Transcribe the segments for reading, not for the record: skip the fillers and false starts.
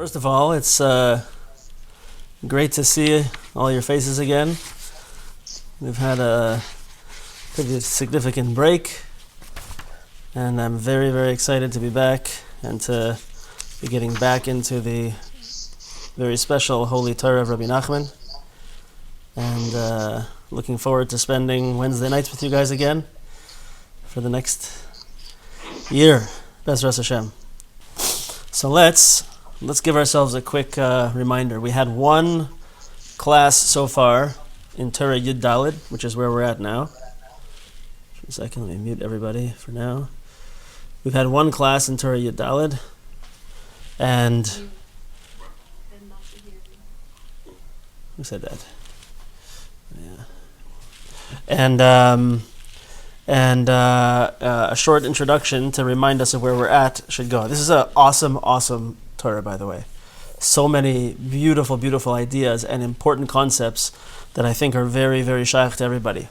First of all, it's great to see all your faces again. We've had a pretty significant break, and I'm very, very excited to be back and to be getting back into the very special Holy Torah of Rabbi Nachman, and looking forward to spending Wednesday nights with you guys again for the next year. Bezras Hashem. So let's give ourselves a quick reminder. We had one class so far in Torah Yud Daled, which is where we're at now. For a second, let me mute everybody for now. We've had one class in Torah Yud Daled, and who said that? Yeah. And a short introduction to remind us of where we're at should go. This is an awesome Torah, by the way. So many beautiful, beautiful ideas and important concepts that I think are very, very shaykh to everybody.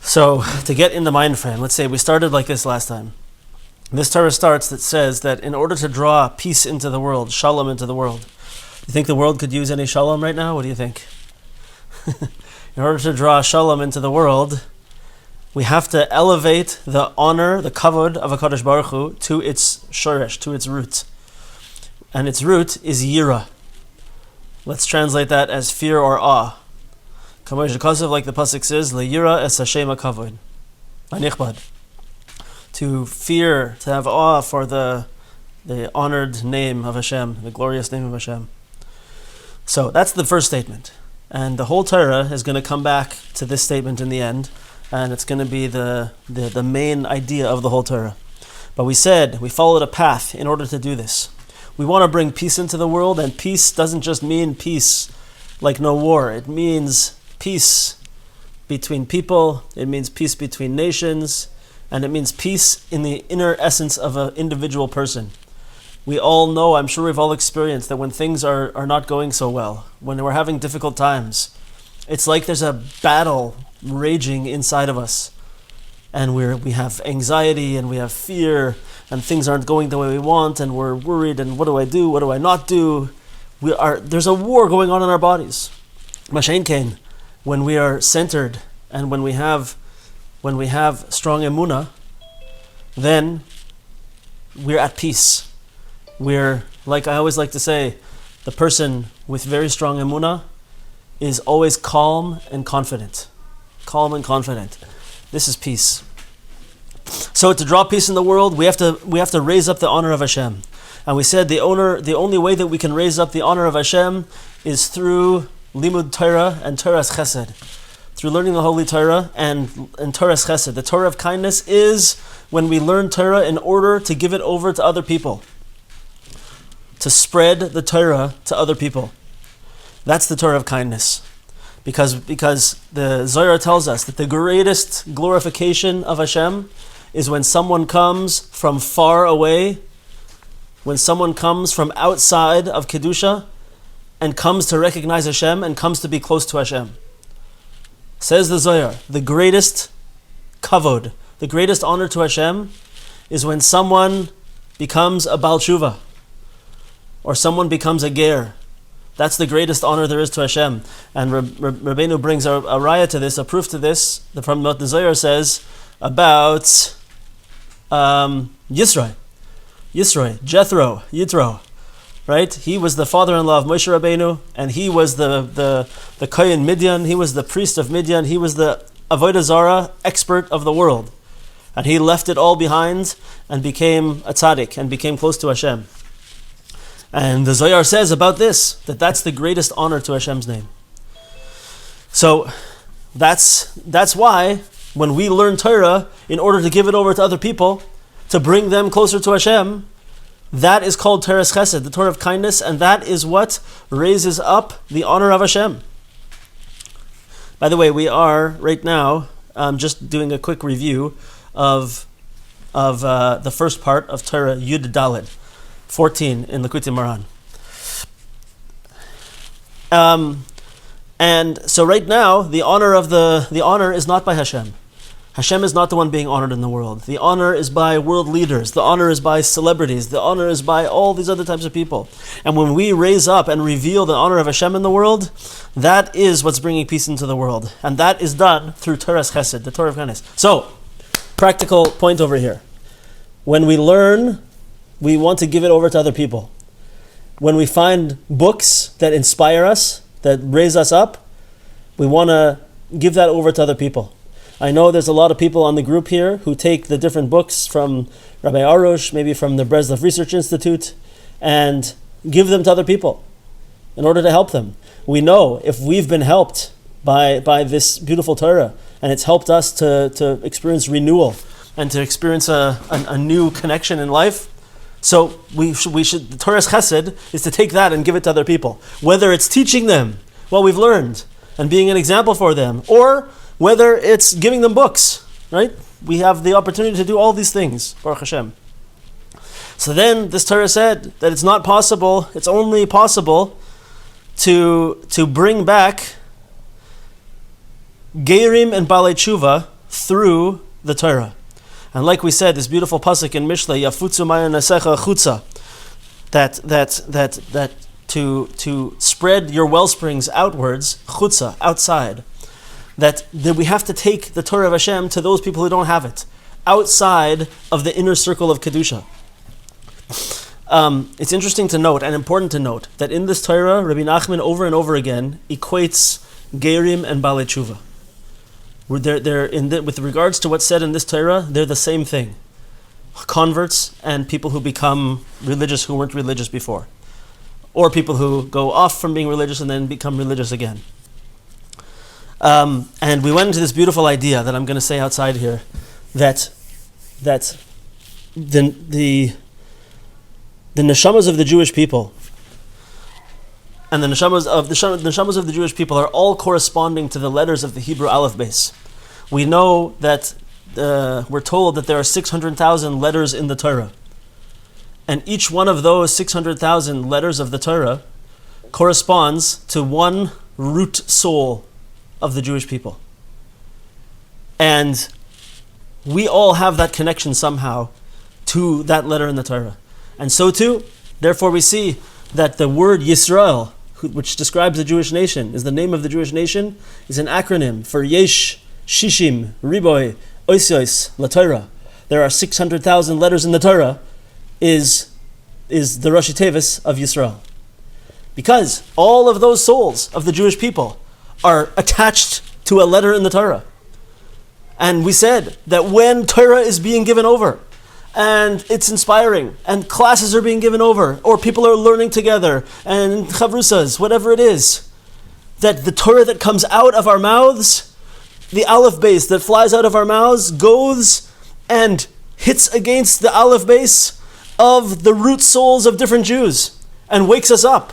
So, to get in the mind frame, let's say we started like this last time. This Torah starts that says that in order to draw peace into the world, shalom into the world, you think the world could use any shalom right now? What do you think? In order to draw shalom into the world, we have to elevate the honor, the kavod of HaKadosh Baruch Hu to its shoresh, to its root. And its root is yira. Let's translate that as fear or awe. Like the pasuk says, le'yira es Hashem HaKavod. Anichbad. To fear, to have awe for the honored name of Hashem, the glorious name of Hashem. So that's the first statement. And the whole Torah is going to come back to this statement in the end. And it's going to be the main idea of the whole Torah. But we followed a path in order to do this. We want to bring peace into the world, and peace doesn't just mean peace like no war. It means peace between people, it means peace between nations, and it means peace in the inner essence of an individual person. We all know, I'm sure we've all experienced, that when things are not going so well, when we're having difficult times, it's like there's a battle raging inside of us, and we have anxiety and we have fear, and things aren't going the way we want, and we're worried, and what do I do, what do I not do? There's a war going on in our bodies. Mashain Kain, when we are centered and when we have strong emunah, then we're at peace. We're, like I always like to say, the person with very strong emunah is always calm and confident. Calm and confident. This is peace. So to draw peace in the world, we have to raise up the honor of Hashem. And we said the only way that we can raise up the honor of Hashem is through limud Torah and Torah's chesed. Through learning the Holy Torah and Torah's chesed. The Torah of kindness is when we learn Torah in order to give it over to other people. To spread the Torah to other people. That's the Torah of kindness. Because the Zohar tells us that the greatest glorification of Hashem is when someone comes from far away, when someone comes from outside of Kedusha and comes to recognize Hashem and comes to be close to Hashem. Says the Zohar, the greatest kavod, the greatest honor to Hashem is when someone becomes a Baal Tshuva or someone becomes a ger. That's the greatest honor there is to Hashem. And Rabbeinu brings a raya to this, a proof to this, from what the Zohar says about Yisro, Yitro, right? He was the father-in-law of Moshe Rabbeinu, and he was the Kohen Midian, he was the priest of Midian, he was the Avodah Zarah expert of the world. And he left it all behind and became a tzaddik, and became close to Hashem. And the Zohar says about this, that's the greatest honor to Hashem's name. So that's why when we learn Torah, in order to give it over to other people, to bring them closer to Hashem, that is called Torah's chesed, the Torah of kindness, and that is what raises up the honor of Hashem. By the way, we are right now just doing a quick review of the first part of Torah Yud Daled. 14 in Likutei Moharan. And so right now, the honor is not by Hashem. Hashem is not the one being honored in the world. The honor is by world leaders. The honor is by celebrities. The honor is by all these other types of people. And when we raise up and reveal the honor of Hashem in the world, that is what's bringing peace into the world. And that is done through Torah's chesed, the Torah of kindness. So, practical point over here. When we learn, we want to give it over to other people. When we find books that inspire us, that raise us up, we want to give that over to other people. I know there's a lot of people on the group here who take the different books from Rabbi Arush, maybe from the Breslov Research Institute, and give them to other people in order to help them. We know if we've been helped by this beautiful Torah, and it's helped us to experience renewal and to experience a new connection in life, so we should. The Torah's chesed is to take that and give it to other people, whether it's teaching them what we've learned and being an example for them, or whether it's giving them books, right? We have the opportunity to do all these things, Baruch Hashem. So then this Torah said that it's not possible, it's only possible to bring back Geirim and Balei Tshuva through the Torah. And like we said, this beautiful pasuk in Mishlei, Yafutzu Maya Nasecha Chutza, that to spread your well springs outwards, chutza, outside. That we have to take the Torah of Hashem to those people who don't have it, outside of the inner circle of Kedusha. It's interesting to note, and important to note, that in this Torah, Rabbi Nachman over and over again equates Geirim and Balei Tshuva. With regards to what's said in this Torah, they're the same thing. Converts and people who become religious who weren't religious before. Or people who go off from being religious and then become religious again. And we went into this beautiful idea that I'm going to say outside here, that the neshamas of the Jewish people and the neshamas of the Jewish people are all corresponding to the letters of the Hebrew Aleph Beis. We know that we're told that there are 600,000 letters in the Torah, and each one of those 600,000 letters of the Torah corresponds to one root soul of the Jewish people. And we all have that connection somehow to that letter in the Torah. And so too, therefore we see that the word Yisrael, which describes the Jewish nation, is the name of the Jewish nation, is an acronym for Yesh, Shishim, Riboy, Oisiois, La Torah. There are 600,000 letters in the Torah, is the Rashi Tevis of Yisrael. Because all of those souls of the Jewish people are attached to a letter in the Torah. And we said that when Torah is being given over, and it's inspiring, and classes are being given over, or people are learning together, and chavrusas, whatever it is, that the Torah that comes out of our mouths, the Aleph base that flies out of our mouths, goes and hits against the Aleph base of the root souls of different Jews, and wakes us up.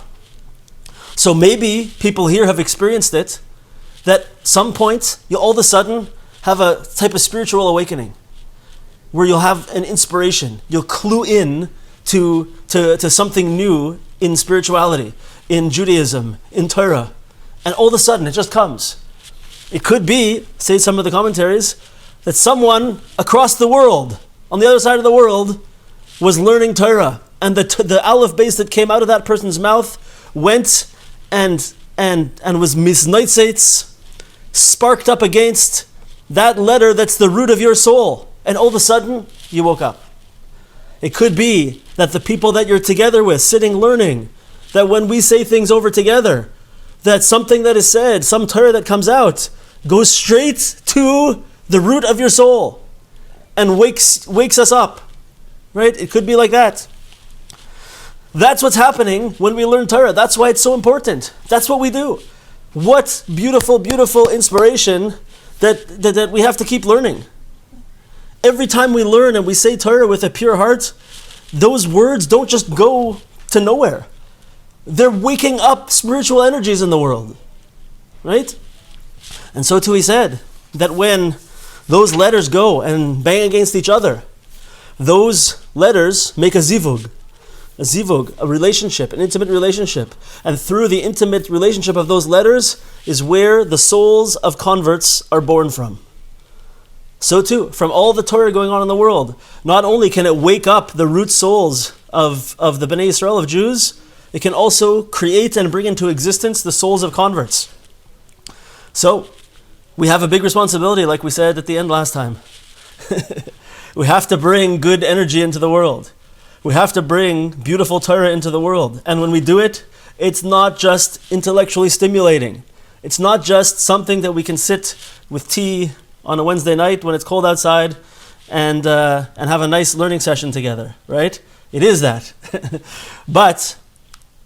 So maybe people here have experienced it, that some point you'll all of a sudden have a type of spiritual awakening, where you'll have an inspiration, you'll clue in to something new in spirituality, in Judaism, in Torah, and all of a sudden it just comes. It could be, say some of the commentaries, that someone across the world, on the other side of the world, was learning Torah, and the Aleph base that came out of that person's mouth went and was misnaitzitz, sparked up against that letter that's the root of your soul, and all of a sudden you woke up. It could be that the people that you're together with, sitting learning, that when we say things over together, that something that is said, some Torah that comes out, goes straight to the root of your soul and wakes us up. Right? It could be like that. That's what's happening when we learn Torah. That's why it's so important. That's what we do. What beautiful, beautiful inspiration that we have to keep learning. Every time we learn and we say Torah with a pure heart, those words don't just go to nowhere. They're waking up spiritual energies in the world. Right? And so too he said that when those letters go and bang against each other, those letters make a zivug, a relationship, an intimate relationship. And through the intimate relationship of those letters is where the souls of converts are born from. So too, from all the Torah going on in the world, not only can it wake up the root souls of the Bnei Yisrael, of Jews, it can also create and bring into existence the souls of converts. So, we have a big responsibility, like we said at the end last time. We have to bring good energy into the world. We have to bring beautiful Torah into the world. And when we do it, it's not just intellectually stimulating. It's not just something that we can sit with tea on a Wednesday night when it's cold outside and have a nice learning session together, right? It is that. But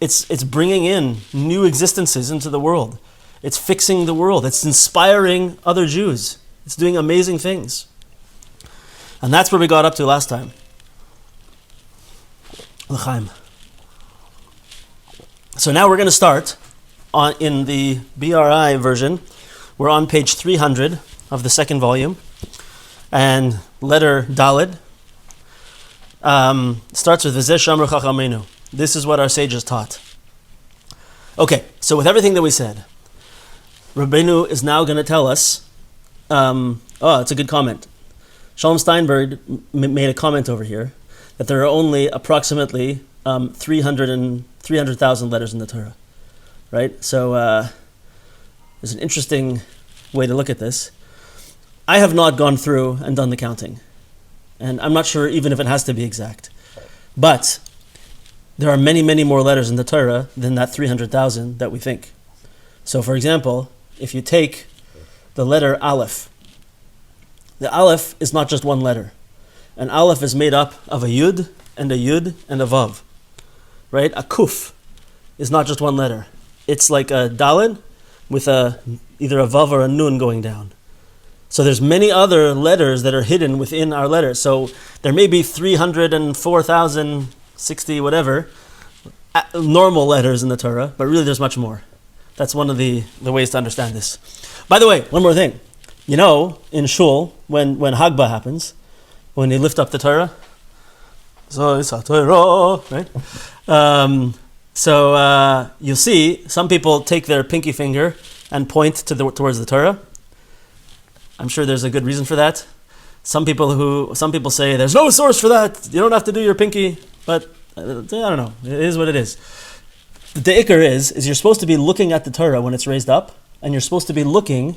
it's bringing in new existences into the world. It's fixing the world. It's inspiring other Jews. It's doing amazing things. And that's where we got up to last time. L'chaim. So now we're going to start in the BRI version. We're on page 300 of the second volume. And letter Daled starts with V'zeh Shamru Chachamenu. This is what our sages taught. Okay, so with everything that we said, Rabbeinu is now going to tell us, it's a good comment. Shalom Steinberg made a comment over here that there are only approximately 300,000 letters in the Torah, right? So there's an interesting way to look at this. I have not gone through and done the counting, and I'm not sure even if it has to be exact. But there are many, many more letters in the Torah than that 300,000 that we think. So for example, if you take the letter Aleph, the Aleph is not just one letter. An Aleph is made up of a Yud and a Vav, right? A Kuf is not just one letter. It's like a Daled with either a Vav or a Nun going down. So there's many other letters that are hidden within our letters. So there may be 304,060 whatever normal letters in the Torah, but really there's much more. That's one of the ways to understand this. By the way, one more thing. You know, in Shul, when Hagbah happens, when they lift up the Torah, so it's a Torah, right? You'll see some people take their pinky finger and point towards the Torah. I'm sure there's a good reason for that. Some people say there's no source for that. You don't have to do your pinky, but I don't know. It is what it is. The ikar is you're supposed to be looking at the Torah when it's raised up, and you're supposed to be looking,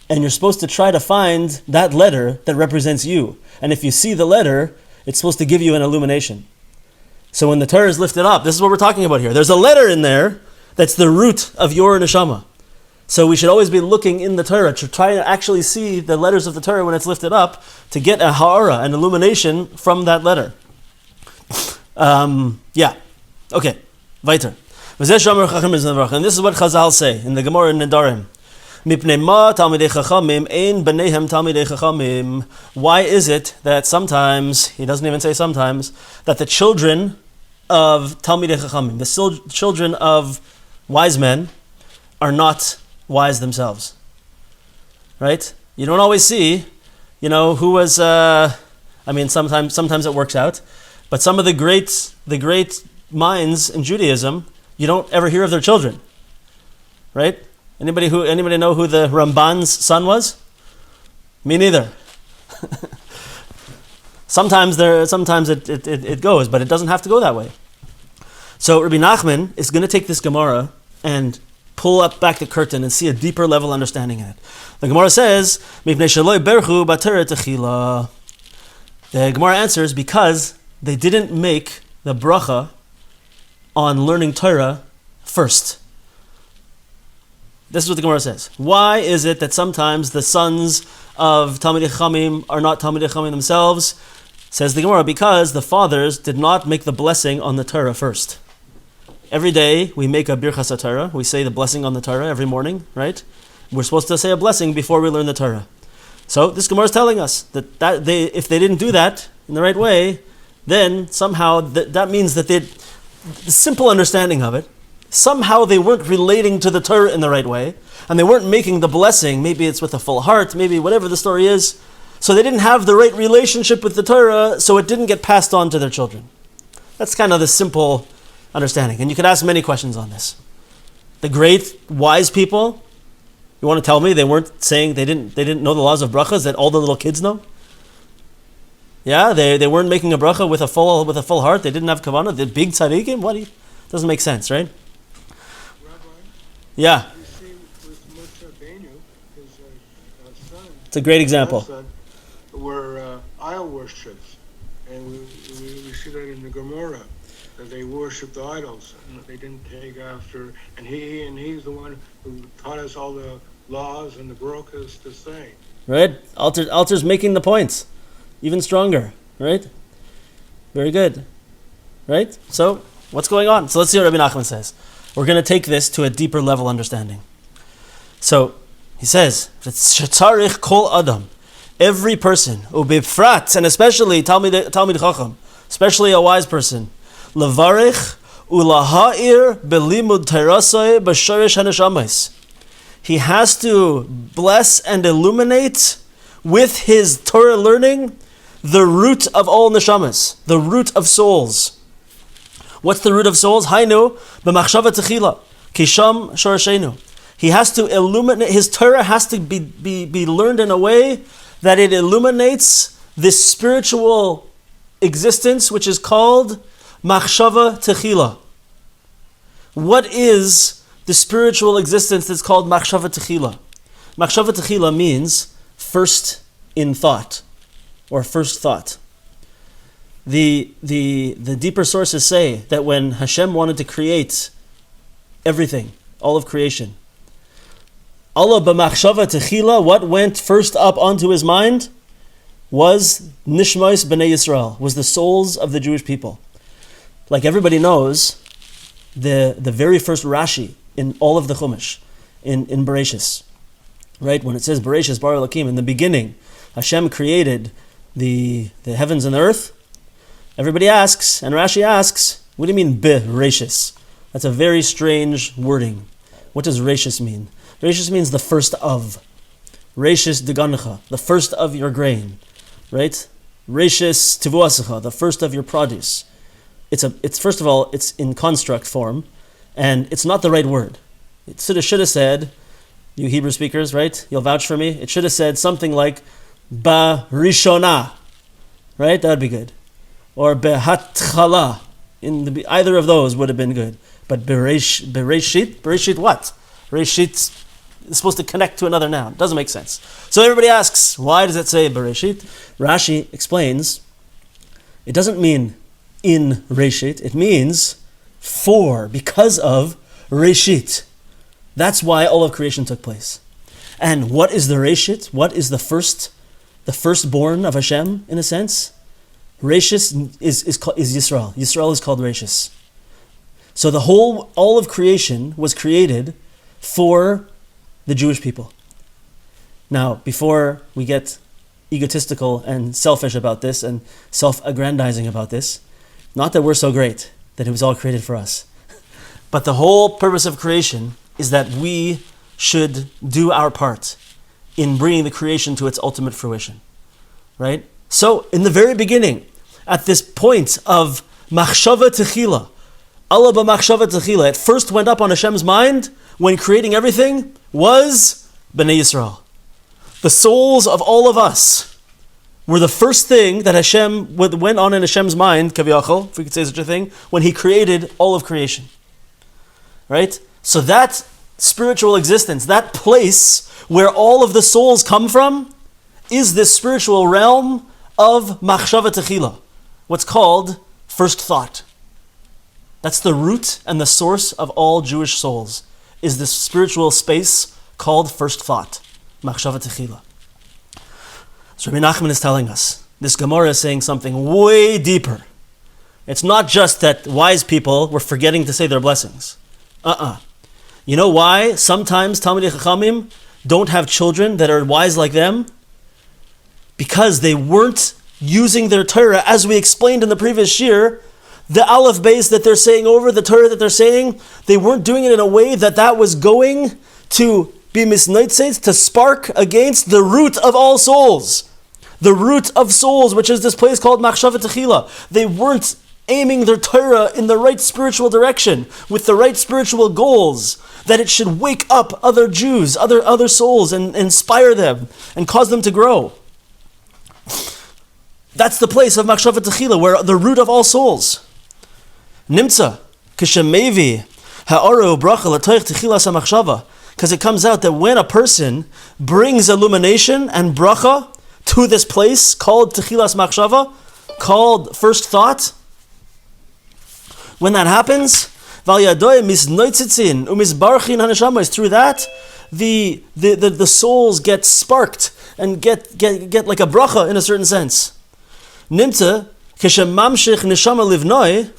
and you're supposed to try to find that letter that represents you. And if you see the letter, it's supposed to give you an illumination. So when the Torah is lifted up, this is what we're talking about here. There's a letter in there that's the root of your neshama. So we should always be looking in the Torah to try to actually see the letters of the Torah when it's lifted up, to get a ha'ara, an illumination from that letter. Okay. Weiter. And this is what Chazal say in the Gemara in Nedarim. Why is it that sometimes, he doesn't even say sometimes, that the children of Talmidei Chachamim, the children of wise men, are not wise themselves? Right? You don't always see, who was, sometimes it works out, but some of the great minds in Judaism, you don't ever hear of their children. Right? Anybody know who the Ramban's son was? Me neither. Sometimes it goes, but it doesn't have to go that way. So Rabbi Nachman is going to take this Gemara and pull up back the curtain and see a deeper level understanding in it. The Gemara says, "Mipnei sheloi berchu b'Torah techila." The Gemara answers, because they didn't make the bracha on learning Torah first. This is what the Gemara says. Why is it that sometimes the sons of Talmidei Chachamim are not Talmidei Chachamim themselves? Says the Gemara, because the fathers did not make the blessing on the Torah first. Every day we make a Birchas HaTorah. We say the blessing on the Torah every morning, right? We're supposed to say a blessing before we learn the Torah. So this Gemara is telling us that if they didn't do that in the right way, then somehow that means that the simple understanding of it, somehow they weren't relating to the Torah in the right way, and they weren't making the blessing. Maybe it's with a full heart, maybe whatever the story is. So they didn't have the right relationship with the Torah, so it didn't get passed on to their children. That's kind of the simple understanding. And you could ask many questions on this. The great wise people, You want to tell me they weren't saying they didn't know the laws of brachas that all the little kids know? Yeah, they weren't making a bracha with a full heart. They didn't have kavanah. The big tzaddikim. Doesn't make sense, right? Rabbi, yeah. you see with Moshe Benu, his son. It's a great example. Son, were idol worshippers, and we see that in the Gemara that they worshipped the idols and they didn't take after. And he's the one who taught us all the laws and the brachas to say. Right, Alter's making the points even stronger. Right, very good. Right, so what's going on? So let's see what Rabbi Nachman says. We're going to take this to a deeper level understanding. So he says, "Shetzarich kol adam." Every person, ubifrat, and especially Talmid Chacham, especially a wise person, levarich ulaha'ir belimud terasai b'shorish hanashamis. He has to bless and illuminate with his Torah learning the root of all neshamas, the root of souls. What's the root of souls? Hainu b'machshava techila kisham shorashenu. He has to illuminate. His Torah has to be learned in a way that it illuminates this spiritual existence, which is called machshava techila. What is the spiritual existence that's called machshava techila? Machshava techila means first in thought, or first thought. The deeper sources say that when Hashem wanted to create everything, all of creation, Allah b'machshava techila, what went first up onto his mind was nishmos b'nei Yisrael, was the souls of the Jewish people. Like everybody knows, the very first Rashi in all of the Chumash, in Bereshis, right? When it says Bereshis bara Elokim, in the beginning, Hashem created the heavens and the earth. Everybody asks, and Rashi asks, what do you mean Bereshis? That's a very strange wording. What does Reshis mean? Reshis means the first of. Reshis degancha, the first of your grain, right? Reshis tivuasecha, the first of your produce. It's first of all, it's in construct form, and it's not the right word. It should have said, you Hebrew speakers, right? You'll vouch for me. It should have said something like ba rishona, right? That would be good. Or behatchala. Either of those would have been good. But bereshit what? Bereshit is supposed to connect to another noun. Doesn't make sense. So everybody asks, why does it say bereshit? Rashi explains, it doesn't mean in reshit. It means because of reshit. That's why all of creation took place. And what is the reshit? What is the firstborn of Hashem, in a sense? Reshis is Yisrael. Yisrael is called Reshis. So all of creation was created for the Jewish people. Now, before we get egotistical and selfish about this and self-aggrandizing about this, not that we're so great, that it was all created for us, but the whole purpose of creation is that we should do our part in bringing the creation to its ultimate fruition, right? So, in the very beginning, at this point of machshava techila, Allah b'machshava techila, it first went up on Hashem's mind when creating everything was Bnei Yisrael. The souls of all of us were the first thing that Hashem went on in Hashem's mind, kaviyachol, if we could say such a thing, when He created all of creation. Right? So that spiritual existence, that place where all of the souls come from, is this spiritual realm of machshava techila, what's called first thought. That's the root and the source of all Jewish souls, is this spiritual space called first thought, machshava techila. So Rabbi Nachman is telling us, this Gemara is saying something way deeper. It's not just that wise people were forgetting to say their blessings. You know why sometimes Talmidei Chachamim don't have children that are wise like them? Because they weren't using their Torah, as we explained in the previous shiur, the Aleph base that they're saying over, the Torah that they're saying, they weren't doing it in a way that was going to be misnaitzes, to spark against the root of all souls. The root of souls, which is this place called machshava techila. They weren't aiming their Torah in the right spiritual direction, with the right spiritual goals, that it should wake up other Jews, other souls, and inspire them, and cause them to grow. That's the place of Machshava Techila, where the root of all souls. Nimtza, Kishemevi, Ha'aru Bracha L'Toich Techilas HaMachshava. Because it comes out that when a person brings illumination and bracha to this place called Techilas Machshava, called first thought, when that happens, through that, the souls get sparked and get like a bracha in a certain sense. Nimta, Keshemamshich Neshama Livnoi,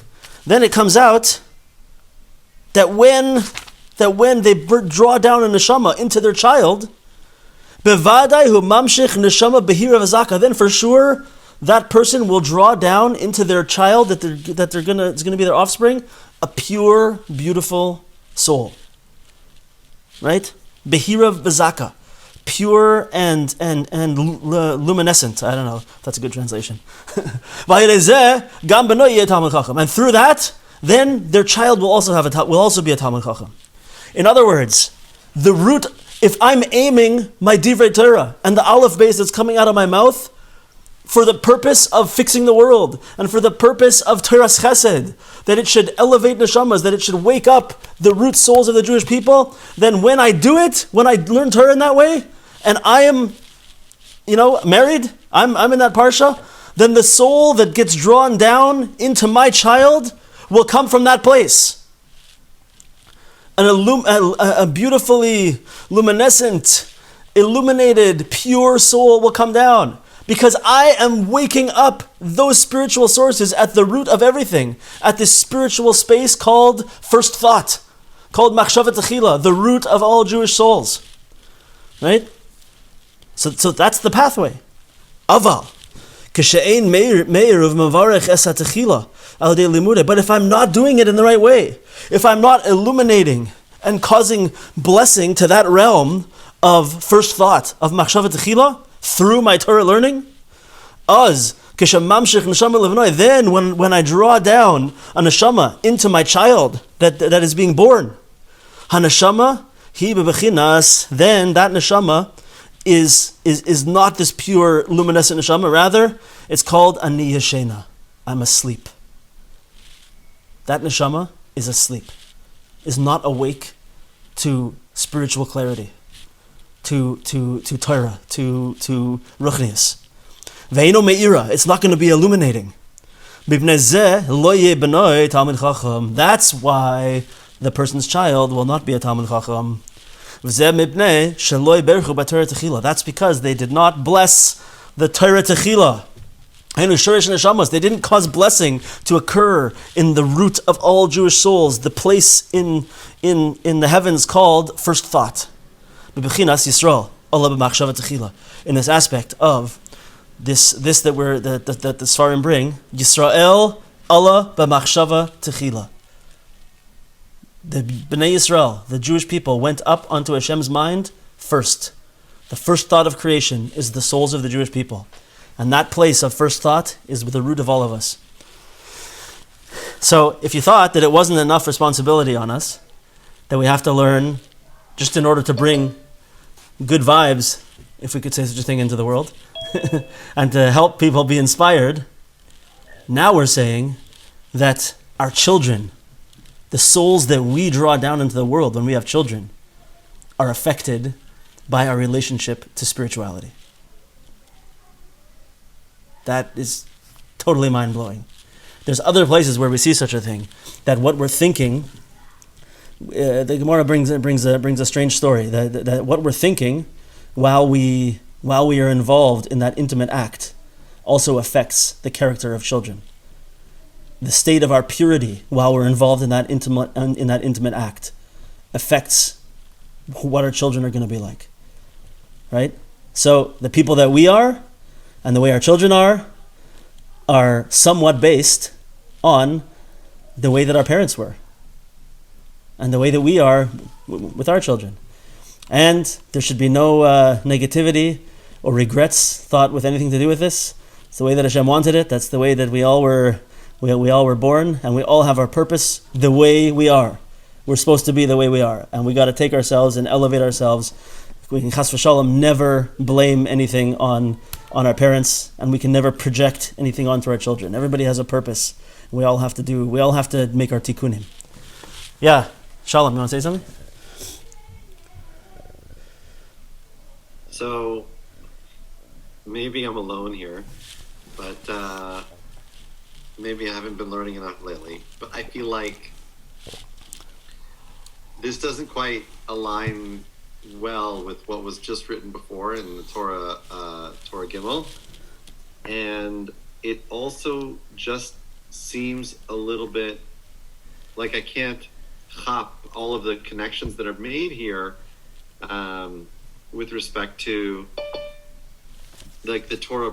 then it comes out that when they draw down a neshama into their child, bevadai hu mamshich neshama behira v'zaka, then for sure that person will draw down into their child it's gonna be their offspring, a pure, beautiful soul. Right? Behira v'zaka, pure and luminescent. I don't know if that's a good translation. And through that, then their child will also be a Talmid Chacham. In other words, the root, if I'm aiming my Divrei Torah and the Aleph base that's coming out of my mouth for the purpose of fixing the world and for the purpose of Torah's Chesed, that it should elevate neshamas, that it should wake up the root souls of the Jewish people, then when I do it, when I learn Torah in that way, and I am, married, I'm in that parsha, then the soul that gets drawn down into my child will come from that place. A beautifully luminescent, illuminated, pure soul will come down. Because I am waking up those spiritual sources at the root of everything, at this spiritual space called first thought, called Machshava Techila, the root of all Jewish souls. Right? So that's the pathway. Aval. K'she'ein meir of mavarech es ha-techila. But if I'm not doing it in the right way, if I'm not illuminating and causing blessing to that realm of first thought, of Machshava Techila, through my Torah learning, then when I draw down a neshama into my child that is being born, haneshama hi bebechinas, then that neshama is not this pure luminescent neshama, rather it's called ani yashena, I'm asleep. That neshama is asleep, is not awake to spiritual clarity, to Torah, to Ruchnius. Ve'ino me'ira, it's not going to be illuminating. That's why the person's child will not be a Talmid Chacham. That's because they did not bless the Torah Techila. They didn't cause blessing to occur in the root of all Jewish souls, the place in the heavens called first thought. In this aspect of this that the Sfarim bring, Yisrael Allah b'machshava techila. The Bnei Yisrael, the Jewish people, went up onto Hashem's mind first. The first thought of creation is the souls of the Jewish people. And that place of first thought is the root of all of us. So if you thought that it wasn't enough responsibility on us, that we have to learn just in order to bring good vibes, if we could say such a thing, into the world, and to help people be inspired, now we're saying that our children, the souls that we draw down into the world when we have children, are affected by our relationship to spirituality. That is totally mind-blowing. There's other places where we see such a thing, that what we're thinking, the Gemara brings a strange story, that what we're thinking while we are involved in that intimate act also affects the character of children. The state of our purity while we're involved in that intimate act affects what our children are going to be like. Right? So the people that we are and the way our children are somewhat based on the way that our parents were and the way that we are with our children. And there should be no negativity or regrets thought with anything to do with this. It's the way that Hashem wanted it. That's the way that we all were We all were born, and we all have our purpose the way we are. We're supposed to be the way we are, and we got to take ourselves and elevate ourselves. We can chas v'shalom never blame anything on our parents, and we can never project anything onto our children. Everybody has a purpose. We all have to make our tikkunim. Yeah, Shalom, you want to say something? So maybe I'm alone here, but maybe I haven't been learning enough lately. But I feel like this doesn't quite align well with what was just written before in the Torah Gimel, and it also just seems a little bit like I can't chop all of the connections that are made here with respect to like the Torah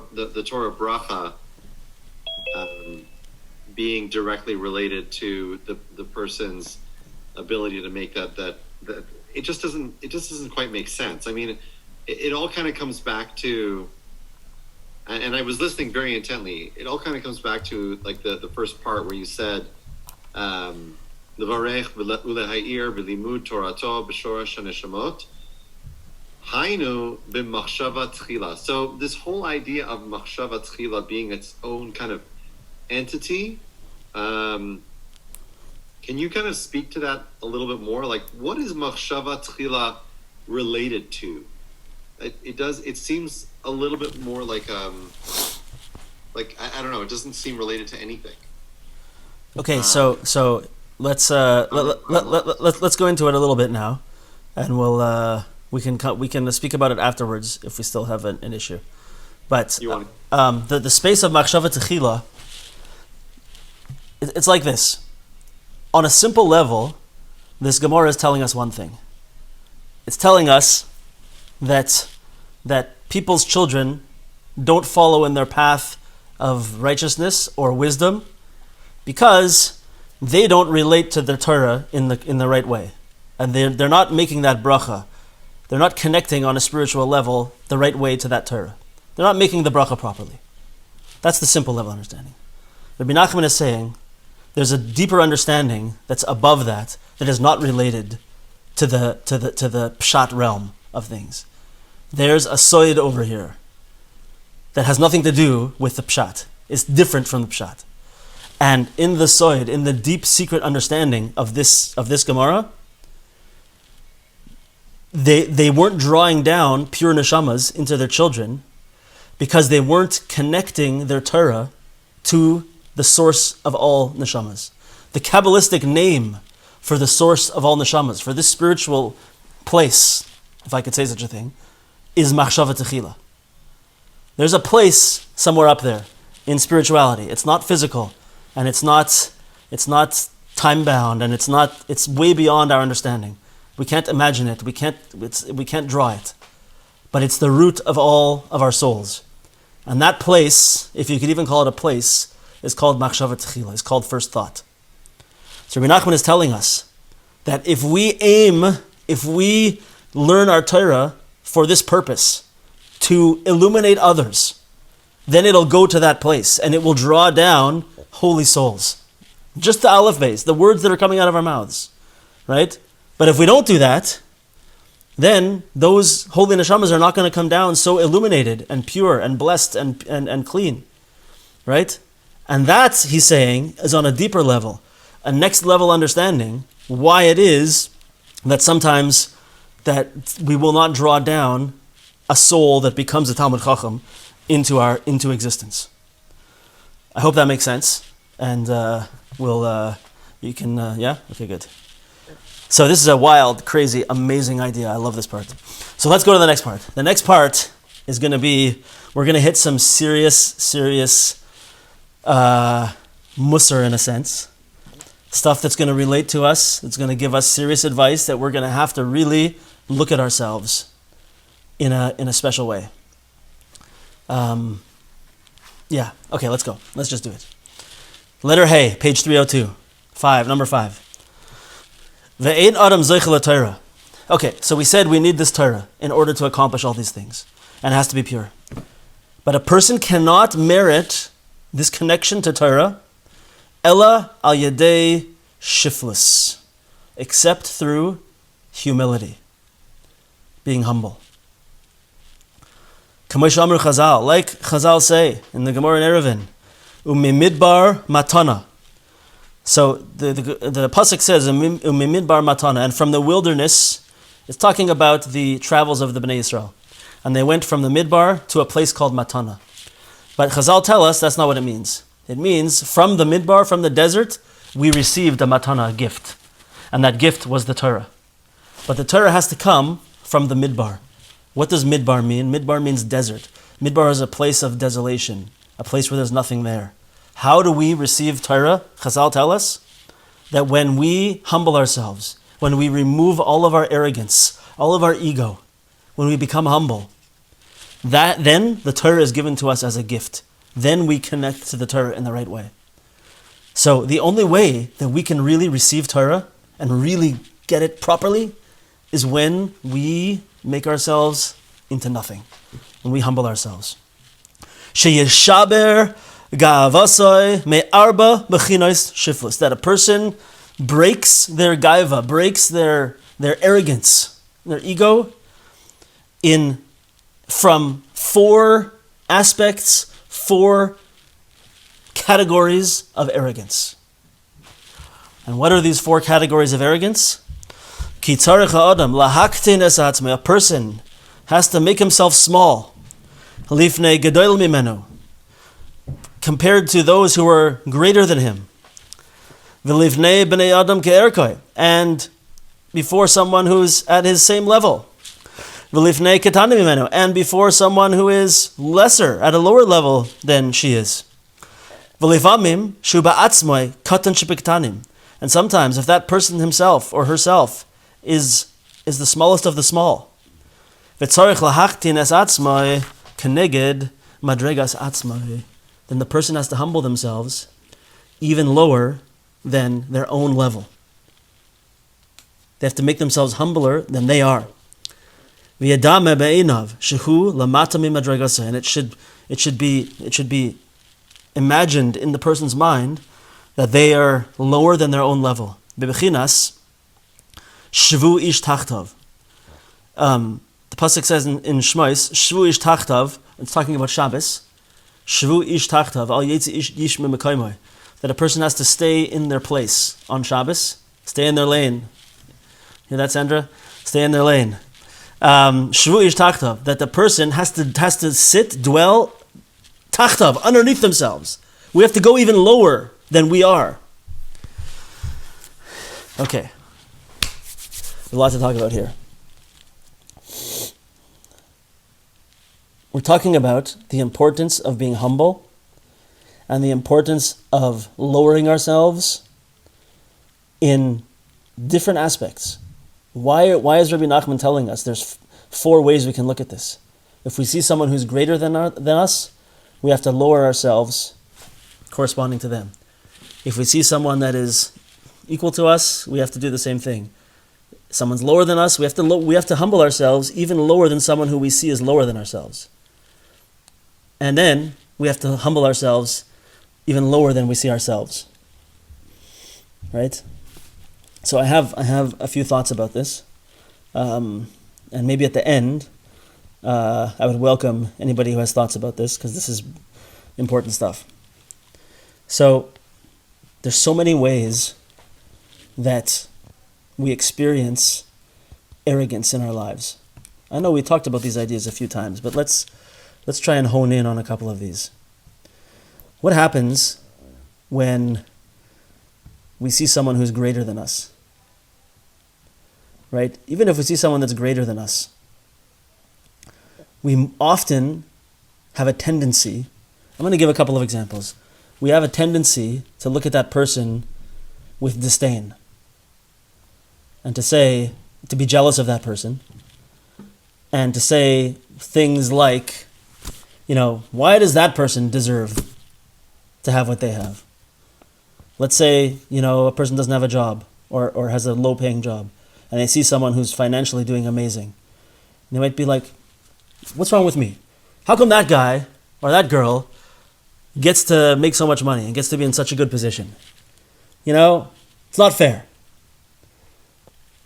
bracha being directly related to the person's ability to make that it just doesn't quite make sense. I mean, it all kind of comes back to, and I was listening very intently, it all kind of comes back to like the first part where you said Levarech v'leha'ir v'limud torato b'shorash haneshamot hainu b'machshava tchila. So this whole idea of machshava tchila being its own kind of entity, can you kind of speak to that a little bit more? Like, what is machshava tchila related to? It seems a little bit more like I don't know. It doesn't seem related to anything. Okay, so let's let's go into it a little bit now, and we can speak about it afterwards if we still have an issue. But the space of machshava tchila, it's like this. On a simple level, this Gemara is telling us one thing. It's telling us that people's children don't follow in their path of righteousness or wisdom because they don't relate to the Torah in the right way, and they're not making that bracha. They're not connecting on a spiritual level the right way to that Torah. They're not making the bracha properly. That's the simple level understanding. Rabbi Nachman is saying there's a deeper understanding that's above that is not related to the pshat realm of things. There's a soid over here that has nothing to do with the pshat. It's different from the pshat. And in the soid, in the deep secret understanding of this Gemara, they weren't drawing down pure neshamas into their children because they weren't connecting their Torah to the source of all neshamas. The Kabbalistic name for the source of all neshamas, for this spiritual place, if I could say such a thing, is machshava techila. There's a place somewhere up there in spirituality. It's not physical, and it's not time bound, and it's way beyond our understanding. We can't imagine it. We can't draw it. But it's the root of all of our souls. And that place, if you could even call it a place, is called machshava techila. It's called first thought. So Rabbi Nachman is telling us that if we learn our Torah for this purpose, to illuminate others, then it'll go to that place and it will draw down holy souls. Just the aleph base, the words that are coming out of our mouths, right? But if we don't do that, then those holy neshamas are not going to come down so illuminated and pure and blessed and clean, right? And that, he's saying, is on a deeper level, a next level understanding why it is that sometimes that we will not draw down a soul that becomes a Talmud Chacham into existence. I hope that makes sense. And you can, yeah? Okay, good. So this is a wild, crazy, amazing idea. I love this part. So let's go to the next part. The next part is going to be, we're going to hit some serious musar in a sense. Stuff that's going to relate to us. It's going to give us serious advice that we're going to have to really look at ourselves in a special way. Yeah. Okay, let's go. Let's just do it. Letter Hey, page 302. Number 5. Ve'ein adam zeichel Torah. Okay, so we said we need this Torah in order to accomplish all these things. And it has to be pure. But a person cannot merit this connection to Torah Ella al yedei shiflus, except through humility, being humble. Kamosh Amr Chazal, like Chazal say in the Gemara in Eruvin, umimidbar matana. So the pasuk says umimidbar matana, and from the wilderness, it's talking about the travels of the Bnei Yisrael, and they went from the midbar to a place called Matana. But Chazal tell us that's not what it means. It means from the midbar, from the desert, we received a matana, a gift, and that gift was the Torah. But the Torah has to come from the midbar. What does midbar mean? Midbar means desert. Midbar is a place of desolation, a place where there's nothing there. How do we receive Torah? Chazal tell us that when we humble ourselves, when we remove all of our arrogance, all of our ego, when we become humble, then the Torah is given to us as a gift. Then we connect to the Torah in the right way. So the only way that we can really receive Torah and really get it properly is when we make ourselves into nothing, when we humble ourselves. Sheyeshaber ga'avasai me'arba bechinos shiflus, that a person breaks their gaiva, breaks their arrogance, their ego, from 4 aspects, 4 categories of arrogance. And what are these 4 categories of arrogance? Ki tzarich ha'adam lahaktin es ha'atzmai, a person has to make himself small, lifnei gedol mimenu, compared to those who are greater than him. V'lifnei b'nei adam ke'erkoi, and before someone who's at his same level. V'lifnei ketanim mimenu, and before someone who is lesser, at a lower level than she is. V'lifamim shu ba'atzmai katan shebektanim, and sometimes if that person himself or herself is the smallest of the small, v'tzarich lahachtin es atzmai keneged madregas atzmai, then the person has to humble themselves even lower than their own level. They have to make themselves humbler than they are. V'yadame be'inav shehu lamata mimadregasa, and it should be imagined in the person's mind that they are lower than their own level. Bebechinas shvu ish tachtav. The pasuk says in Shmos, shvu ish tachtav. It's talking about Shabbos. Shvu ish tachtav al yetzi ish mimakaymai, that a person has to stay in their place on Shabbos, stay in their lane. Hear that, Sandra? Stay in their lane. Shvu ish tachtav, that the person has to sit, dwell tachtav, underneath themselves. We have to go even lower than we are. Okay. There's a lot to talk about here. We're talking about the importance of being humble and the importance of lowering ourselves in different aspects. Why is Rabbi Nachman telling us there's 4 ways we can look at this? If we see someone who's greater than us, we have to lower ourselves corresponding to them. If we see someone that is equal to us, we have to do the same thing. Someone's lower than us, we have to humble ourselves even lower than someone who we see is lower than ourselves. And then we have to humble ourselves even lower than we see ourselves. Right? So I have a few thoughts about this. And maybe at the end, I would welcome anybody who has thoughts about this, because this is important stuff. So there's so many ways that we experience arrogance in our lives. I know we talked about these ideas a few times, but let's try and hone in on a couple of these. What happens when we see someone who's greater than us? Right? Even if we see someone that's greater than us, we often have a tendency, I'm going to give a couple of examples. We have a tendency to look at that person with disdain and to be jealous of that person, and to say things like, why does that person deserve to have what they have? Let's say, a person doesn't have a job or has a low-paying job, and they see someone who's financially doing amazing. They might be like, what's wrong with me? How come that guy or that girl gets to make so much money and gets to be in such a good position? It's not fair.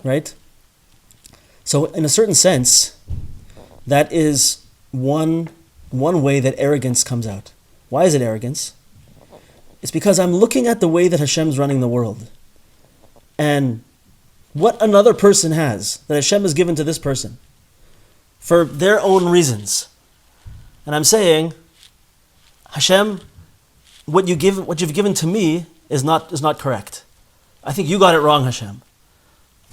Right? So in a certain sense, that is one way that arrogance comes out. Why is it arrogance? It's because I'm looking at the way that Hashem's running the world. And what another person has, that Hashem has given to this person, for their own reasons. And I'm saying, Hashem, what you've given to me is not correct. I think you got it wrong, Hashem.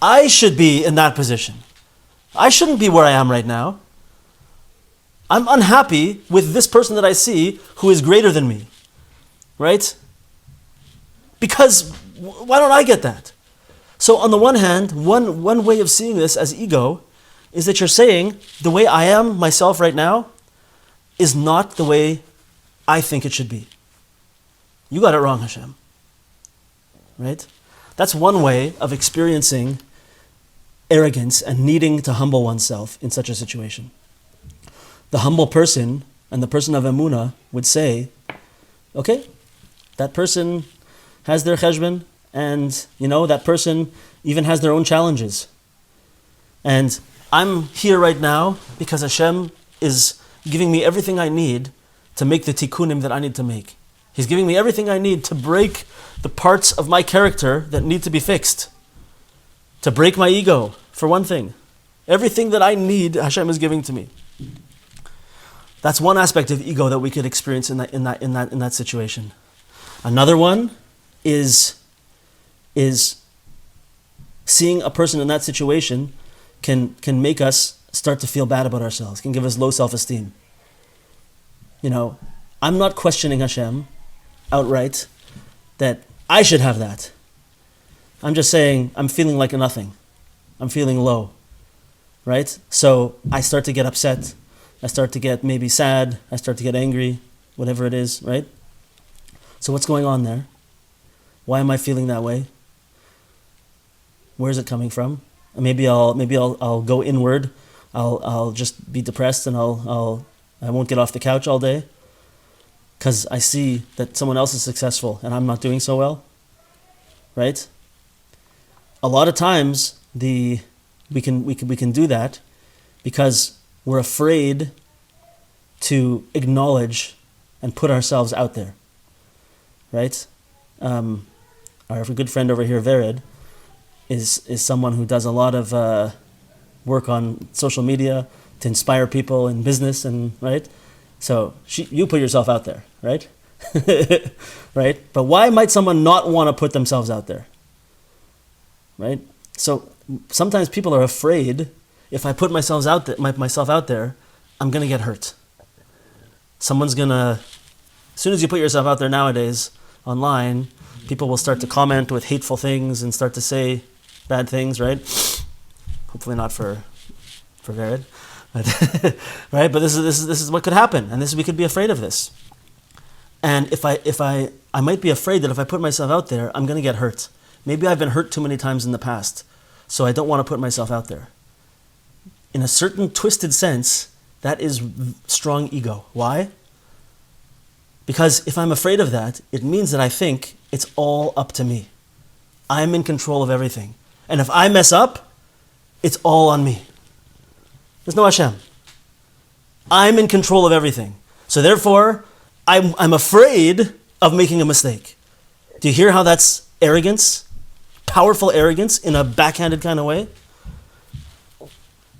I should be in that position. I shouldn't be where I am right now. I'm unhappy with this person that I see who is greater than me. Right? Because why don't I get that? So on the one hand, one way of seeing this as ego is that you're saying the way I am myself right now is not the way I think it should be. You got it wrong, Hashem. Right? That's one way of experiencing arrogance and needing to humble oneself in such a situation. The humble person and the person of Emunah would say, okay, that person has their cheshbon, and that person even has their own challenges. And I'm here right now because Hashem is giving me everything I need to make the tikkunim that I need to make. He's giving me everything I need to break the parts of my character that need to be fixed. To break my ego, for one thing. Everything that I need, Hashem is giving to me. That's one aspect of ego that we could experience in that situation. Another one is seeing a person in that situation can make us start to feel bad about ourselves, can give us low self-esteem. I'm not questioning Hashem outright that I should have that. I'm just saying I'm feeling like a nothing. I'm feeling low, right? So I start to get upset. I start to get maybe sad. I start to get angry, whatever it is, right? So what's going on there? Why am I feeling that way? Where is it coming from? Maybe I'll go inward. I'll just be depressed and I won't get off the couch all day because I see that someone else is successful and I'm not doing so well, right? A lot of times we can do that because we're afraid to acknowledge and put ourselves out there, right? Our good friend over here, Vered, is someone who does a lot of work on social media to inspire people in business, and right. So you put yourself out there, right? Right? But why might someone not want to put themselves out there? Right? So sometimes people are afraid if I put myself out there, I'm going to get hurt. Someone's going to, as soon as you put yourself out there nowadays online, people will start to comment with hateful things and start to say bad things, right? Hopefully not for Vered, but right? But this is what could happen, and we could be afraid of this. And if I might be afraid that if I put myself out there, I'm going to get hurt. Maybe I've been hurt too many times in the past, so I don't want to put myself out there. In a certain twisted sense, that is strong ego. Why? Because if I'm afraid of that, it means that I think it's all up to me. I'm in control of everything. And if I mess up, it's all on me. There's no Hashem. I'm in control of everything. So therefore, I'm afraid of making a mistake. Do you hear how that's arrogance? Powerful arrogance in a backhanded kind of way?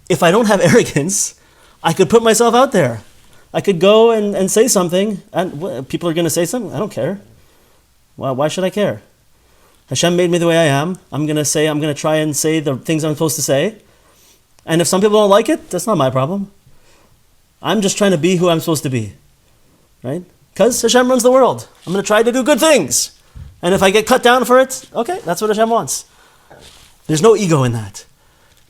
If I don't have arrogance, I could put myself out there. I could go and say something, and people are going to say something. I don't care. Why should I care? Hashem made me the way I am. I'm going to try and say the things I'm supposed to say. And if some people don't like it, that's not my problem. I'm just trying to be who I'm supposed to be. Right? Because Hashem runs the world. I'm going to try to do good things. And if I get cut down for it, okay, that's what Hashem wants. There's no ego in that.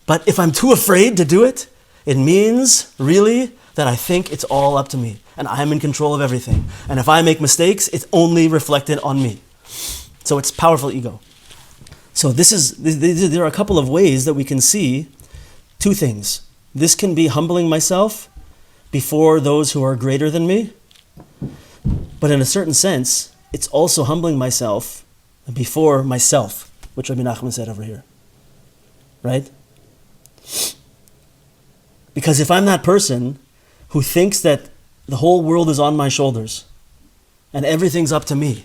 But if I'm too afraid to do it, it means really that I think it's all up to me. And I'm in control of everything. And if I make mistakes, it's only reflected on me. So it's powerful ego. So there are a couple of ways that we can see two things. This can be humbling myself before those who are greater than me. But in a certain sense, it's also humbling myself before myself, which Rabbi Nachman said over here. Right? Because if I'm that person who thinks that the whole world is on my shoulders and everything's up to me,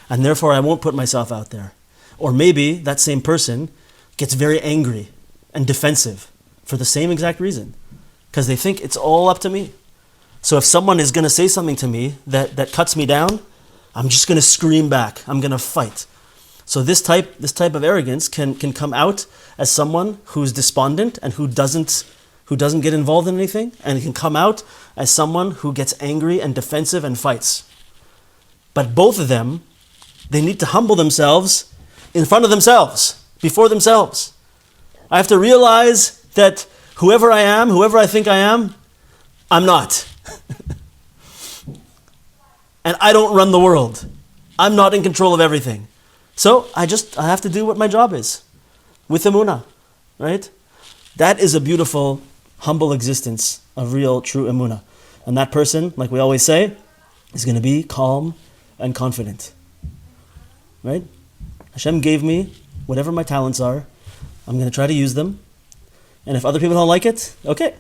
and therefore I won't put myself out there, or maybe that same person gets very angry and defensive for the same exact reason, because they think it's all up to me. So if someone is going to say something to me that cuts me down, I'm just going to scream back. I'm going to fight. So this type of arrogance can come out as someone who's despondent and who doesn't get involved in anything, and it can come out as someone who gets angry and defensive and fights. But both of them, they need to humble themselves in front of themselves, before themselves. I have to realize that whoever I am, whoever I think I am, I'm not. And I don't run the world. I'm not in control of everything. So I have to do what my job is, with emunah, right? That is a beautiful, humble existence of real, true emunah. And that person, like we always say, is going to be calm and confident, right? Hashem gave me whatever my talents are. I'm going to try to use them. And if other people don't like it, okay.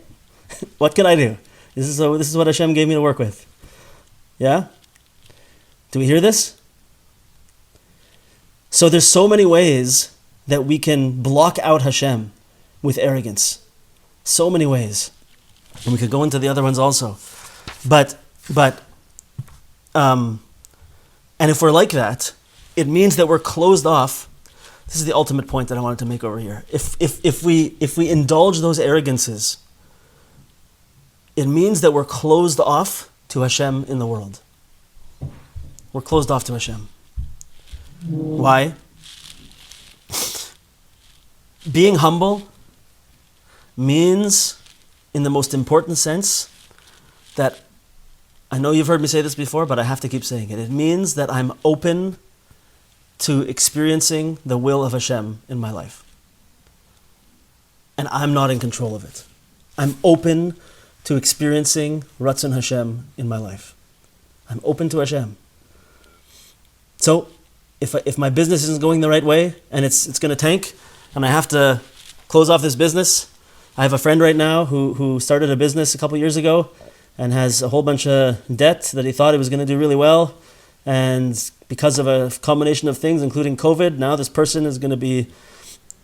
What can I do? This is what Hashem gave me to work with. Yeah? Do we hear this? So there's so many ways that we can block out Hashem with arrogance. So many ways. And we could go into the other ones also. But and if we're like that, it means that we're closed off. This is the ultimate point that I wanted to make over here. If we indulge those arrogances, it means that we're closed off to Hashem in the world. We're closed off to Hashem. Why? Being humble means, in the most important sense, that, I know you've heard me say this before, but I have to keep saying it. It means that I'm open to experiencing the will of Hashem in my life. And I'm not in control of it. I'm open to experiencing Ratzon Hashem in my life. I'm open to Hashem. So, if my business isn't going the right way, and it's going to tank, and I have to close off this business, I have a friend right now who started a business a couple years ago, and has a whole bunch of debt that he thought he was going to do really well, and because of a combination of things, including COVID, now this person is going to be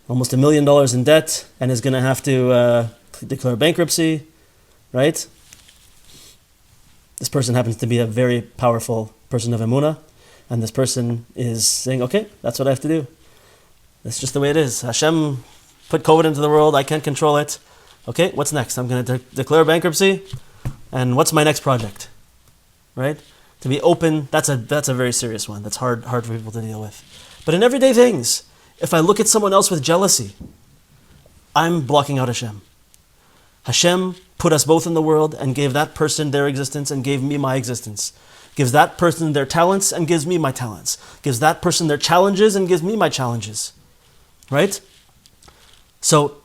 almost $1 million in debt, and is going to have to declare bankruptcy, right? This person happens to be a very powerful person of emunah, and this person is saying, okay, that's what I have to do. That's just the way it is. Hashem put COVID into the world, I can't control it. Okay, what's next? I'm going to declare bankruptcy, and what's my next project? Right? To be open, that's a very serious one. That's hard for people to deal with. But in everyday things, if I look at someone else with jealousy, I'm blocking out Hashem. Hashem put us both in the world and gave that person their existence and gave me my existence. Gives that person their talents and gives me my talents. Gives that person their challenges and gives me my challenges. Right? So,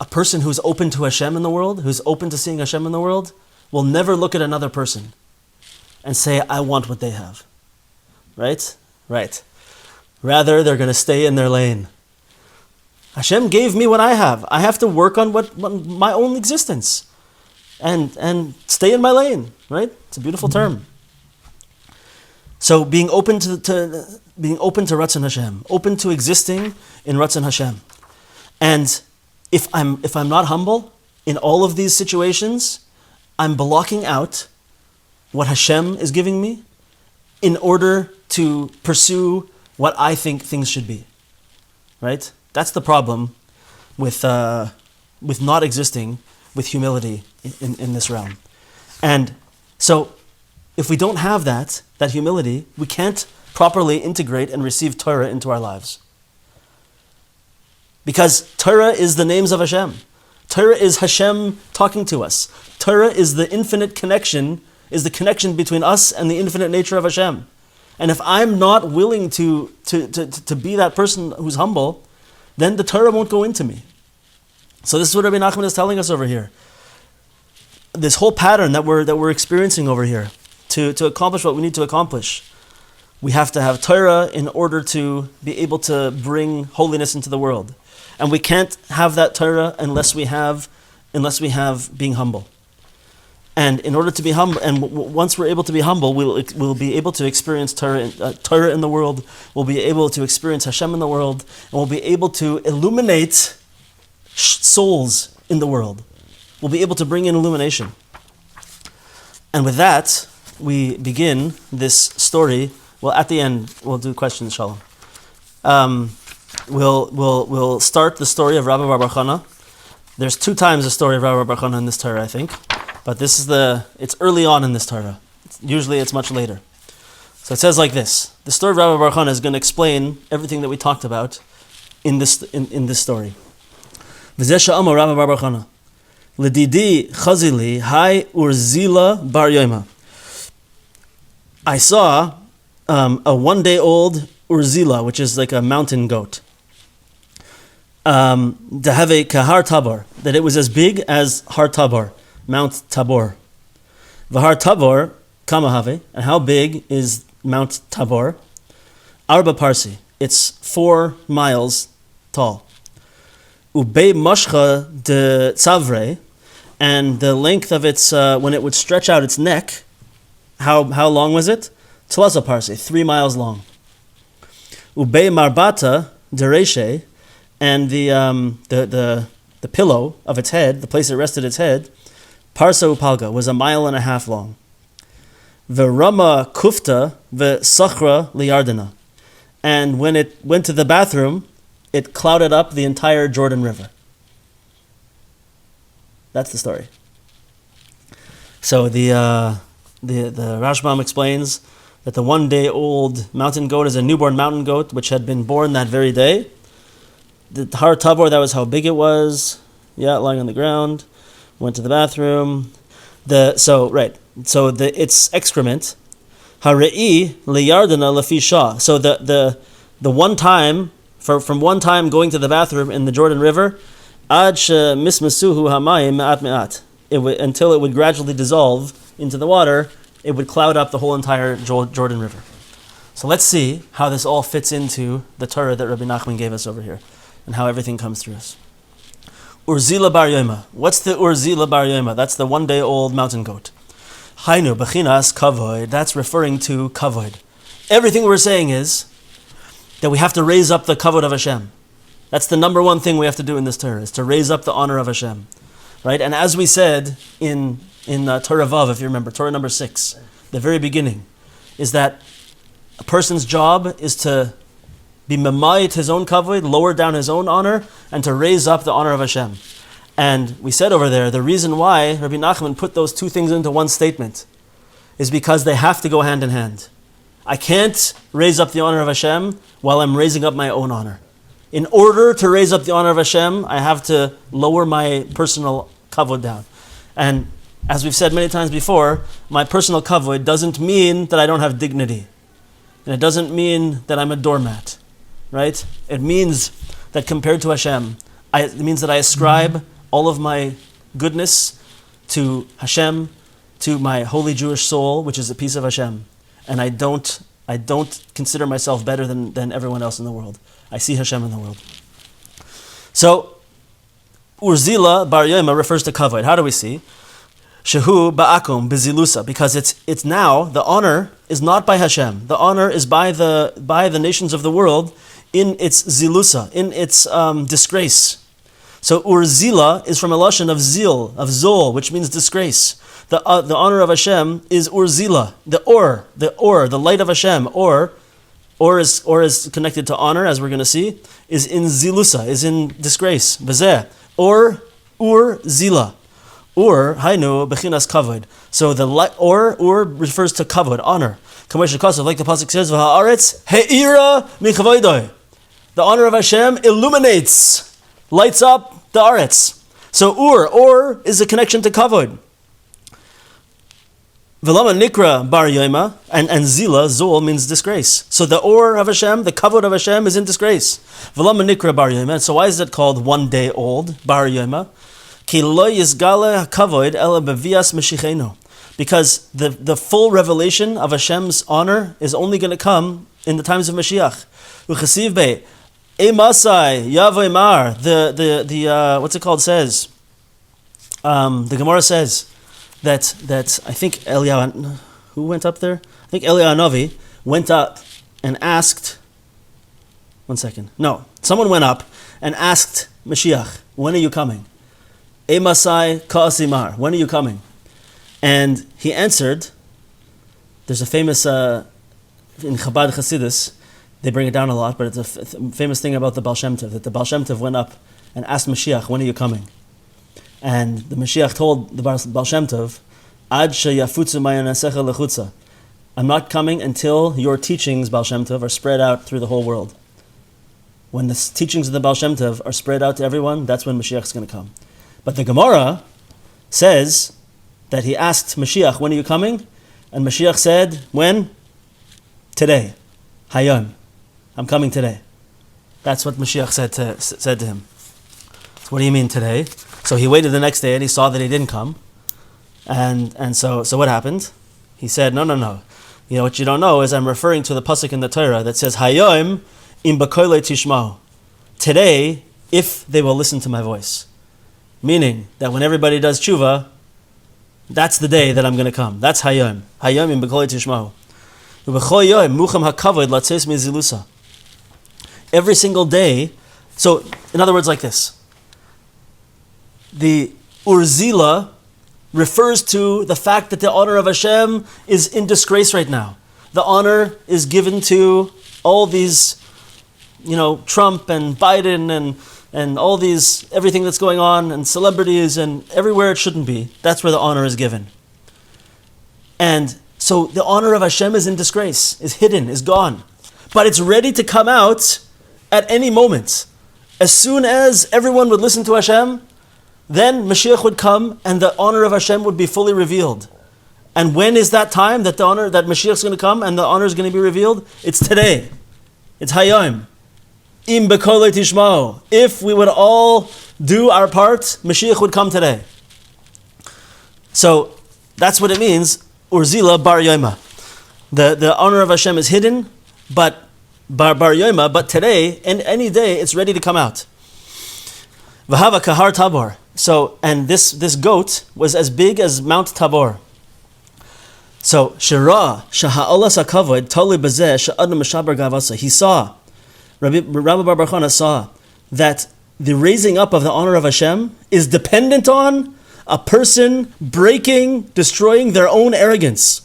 a person who's open to Hashem in the world, who's open to seeing Hashem in the world, will never look at another person and say, I want what they have. Right? Right. Rather, they're going to stay in their lane. Hashem gave me what I have. I have to work on what my own existence and stay in my lane. Right? It's a beautiful term. So being open to Ratzon Hashem, open to existing in Ratzon Hashem. And if I'm not humble in all of these situations, I'm blocking out what Hashem is giving me in order to pursue what I think things should be. Right? That's the problem with not existing with humility in this realm. And so if we don't have that humility, we can't properly integrate and receive Torah into our lives. Because Torah is the names of Hashem. Torah is Hashem talking to us. Torah is the infinite connection, is the connection between us and the infinite nature of Hashem. And if I'm not willing to be that person who's humble, then the Torah won't go into me. So this is what Rabbi Nachman is telling us over here. This whole pattern that we're experiencing over here, to accomplish what we need to accomplish. We have to have Torah in order to be able to bring holiness into the world. And we can't have that Torah unless we have being humble. And in order to be humble, and once we're able to be humble, we'll be able to experience Torah in the world. We'll be able to experience Hashem in the world, and we'll be able to illuminate souls in the world. We'll be able to bring in illumination. And with that, we begin this story. Well, at the end, we'll do questions, Shalom. We'll start the story of Rabbi Bar Chana. There's 2 times the story of Rabbi Bar Chana in this Torah, I think. But this is it's early on in this Torah. Usually it's much later. So it says like this. The story of Rabbi Bar Chana is going to explain everything that we talked about in this story. V'zeh Amar Rabbi Bar Chana. L'didi chazili hai urzila bar yoima. I saw a 1-day-old urzila, which is like a mountain goat. Dehave kahar Tabor, that it was as big as Har Tabor, Mount Tabor. V'Har Tabor kamahave, and how big is Mount Tabor? Arba parsi, it's 4 miles tall. Ubei mashcha de tzavre, and the length of its when it would stretch out its neck, how long was it? Tlaza parsi, 3 miles long. Ubei marbata de reshe, and the pillow of its head, the place it rested its head, parsa upalga, was 1.5 miles long. V'rama kufta v'sachra liyardena, and when it went to the bathroom, it clouded up the entire Jordan River. That's the story. So the Rashbam explains that the 1-day-old mountain goat is a newborn mountain goat which had been born that very day. The Har Tabor, that was how big it was. Yeah, lying on the ground. Went to the bathroom. Its excrement. Harei liyardena lefi shah. So the one time, from one time going to the bathroom in the Jordan River, ad mismasuhu hamayim me'at me'at, until it would gradually dissolve into the water, it would cloud up the whole entire Jordan River. So let's see how this all fits into the Torah that Rabbi Nachman gave us over here, and how everything comes through us. Urzila bar Yoma. What's the Urzila bar Yoma? That's the 1-day-old mountain goat. Hainu bechinas kavod. That's referring to kavod. Everything we're saying is that we have to raise up the kavod of Hashem. That's the number one thing we have to do in this Torah, is to raise up the honor of Hashem. Right? And as we said in Torah Vav, if you remember, Torah number 6, the very beginning, is that a person's job is to be memayit his own kavod, lower down his own honor, and to raise up the honor of Hashem. And we said over there, the reason why Rabbi Nachman put those 2 things into one statement is because they have to go hand in hand. I can't raise up the honor of Hashem while I'm raising up my own honor. In order to raise up the honor of Hashem, I have to lower my personal kavod down. And as we've said many times before, my personal kavod doesn't mean that I don't have dignity. And it doesn't mean that I'm a doormat. Right? It means that compared to Hashem, it means that I ascribe all of my goodness to Hashem, to my holy Jewish soul, which is a piece of Hashem. And I don't consider myself better than everyone else in the world. I see Hashem in the world. So, Urzila bar Yoma refers to kavod. How do we see? Shehu ba'akum bezilusa, because it's now, the honor is not by Hashem. The honor is by the nations of the world in its zilusa, in its disgrace. So Urzila is from a lashon of zil, of zol, which means disgrace. The honor of Hashem is Urzila, the light of Hashem. Or is connected to honor, as we're going to see, is in zilusa, is in disgrace. Bezeh, or Urzila. Ur, hainu, bechinas kavod. So the Ur refers to kavod, honor. Like the pasuk says, "V'haaretz he'ira michavoidoi." The honor of Hashem illuminates, lights up the aretz. So Ur is a connection to kavod. V'lama nikra bar yoima, and zila, zol, means disgrace. So the Ur of Hashem, the kavod of Hashem, is in disgrace. V'lama nikra bar yoima. So why is it called 1-day-old bar yoima? Ki lo yizgale hakavod ela bevias meshichenu. because the full revelation of Hashem's honor is only going to come in the times of Mashiach. Uchasiv be Emasai Yavo Emar. The what's it called says. The Gemara says that I think Eliyahu, who went up there? I think Eliyahu Novi went up and asked. One second. No, someone went up and asked Mashiach, "When are you coming?" Emasai Ka'asimar. When are you coming? And he answered. There's a famous in Chabad chassidus. They bring it down a lot, but it's a famous thing about the Baal Shem Tov, that the Baal Shem Tov went up and asked Mashiach, "When are you coming?" And the Mashiach told the Baal Shem Tov, "Ad sheyafutzu ma'anasecha lechutza." I'm not coming until your teachings, Baal Shem Tov, are spread out through the whole world. When the teachings of the Baal Shem Tov are spread out to everyone, that's when Mashiach is going to come. But the Gemara says that he asked Mashiach, "When are you coming?" And Mashiach said, "When? Today. Hayom. I'm coming today." That's what Mashiach said to him. So what do you mean today? So he waited the next day and he saw that he didn't come. And so what happened? He said, No. You know what you don't know is I'm referring to the pasuk in the Torah that says, Hayom im b'koilei tishma'u. Today, if they will listen to my voice. Meaning that when everybody does tshuva, that's the day that I'm going to come. That's Hayom. Hayom im b'koilei tishma'u. Every single day, so in other words like this, the Urzila refers to the fact that the honor of Hashem is in disgrace right now. The honor is given to all these, Trump and Biden and all these, everything that's going on, and celebrities, and everywhere it shouldn't be. That's where the honor is given. And so the honor of Hashem is in disgrace, is hidden, is gone. But it's ready to come out at any moment. As soon as everyone would listen to Hashem, then Mashiach would come and the honor of Hashem would be fully revealed. And when is that time that Mashiach is going to come and the honor is going to be revealed? It's today. It's Hayom. Im b'kolei tishma'u. If we would all do our part, Mashiach would come today. So that's what it means. Urzila bar yoima. The honor of Hashem is hidden, but bar yoima. But today, and any day, it's ready to come out. V'hava kahar Tabor. So, and this goat was as big as Mount Tabor. So, shira shaha'olas hakavod tali bezeh she'adam meshaber gavasa. He saw, Rabbi Bar Bar Chana saw that the raising up of the honor of Hashem is dependent on a person destroying their own arrogance.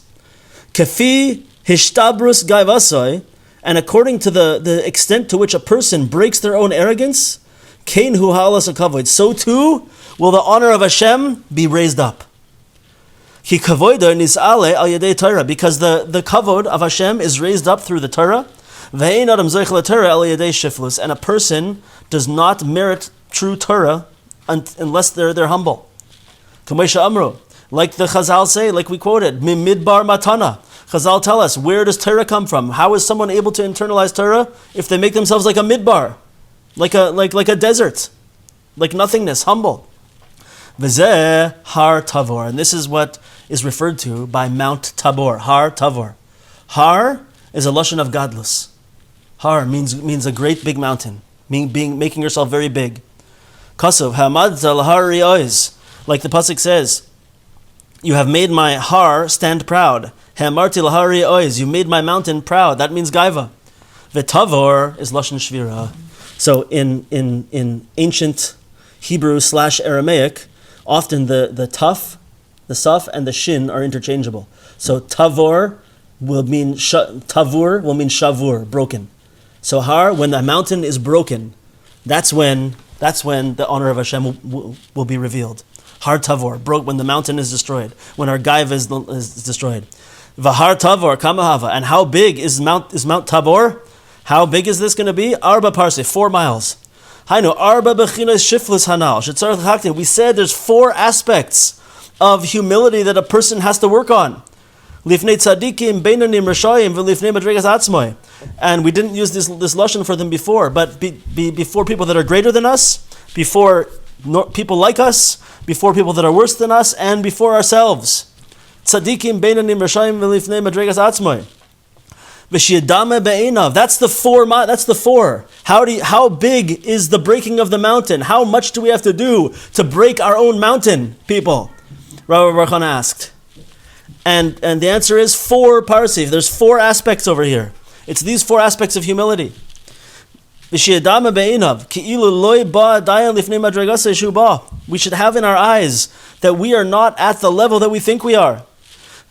Kafi hishtabrus gavasai, and according to the extent to which a person breaks their own arrogance, kain hu ha'olas hakavod. So too will the honor of Hashem be raised up. Ki kavoda nis'ale al yedei Torah, because the kavod of Hashem is raised up through the Torah. Ve'ein adam zoich leTorah al yedei shiflus, and a person does not merit true Torah unless they're humble. Kamesha amru, like the Chazal say, like we quoted, mimidbar matana. Chazal tell us, where does Torah come from? How is someone able to internalize Torah if they make themselves like a midbar, like a desert, like nothingness, humble? V'zeh har Tabor, and this is what is referred to by Mount Tabor. Har Tabor. Har is a lashon of godless. Har means a great big mountain, making yourself very big. Kasav hamad har riyos, like the pasuk says, you have made my har stand proud. Hamarti lahar riyos, you made my mountain proud. That means gaiva. V'tavor is lashon shvira. So in ancient Hebrew / Aramaic, often the taf, the saf, and the shin are interchangeable. So tavor will mean shavur, broken. So har, when the mountain is broken, that's when the honor of Hashem will be revealed. Har tavor, broke when the mountain is destroyed, when our gaiva is destroyed. V'har tavor kamahava, and how big is Mount Tabor? How big is this going to be? Arba parse, 4 miles. Hainu arba bechinas shiflus hanal. We said there's 4 aspects of humility that a person has to work on. Lifnei tzadikim, beinanim, rashayim, v'lifnei madregas atzmoi. And we didn't use this lashon for them before, but before people that are greater than us, before people like us, before people that are worse than us, and before ourselves. tzadikim beinanim rashayim v'lifnei madregas atzmoi. V'shiyadame be'einav. That's the four. That's the four. How big is the breaking of the mountain? How much do we have to do to break our own mountain, people? Rabbi Baruch Hana asked. And the answer is 4 parsi. There's 4 aspects over here. It's these 4 aspects of humility. We should have in our eyes that we are not at the level that we think we are.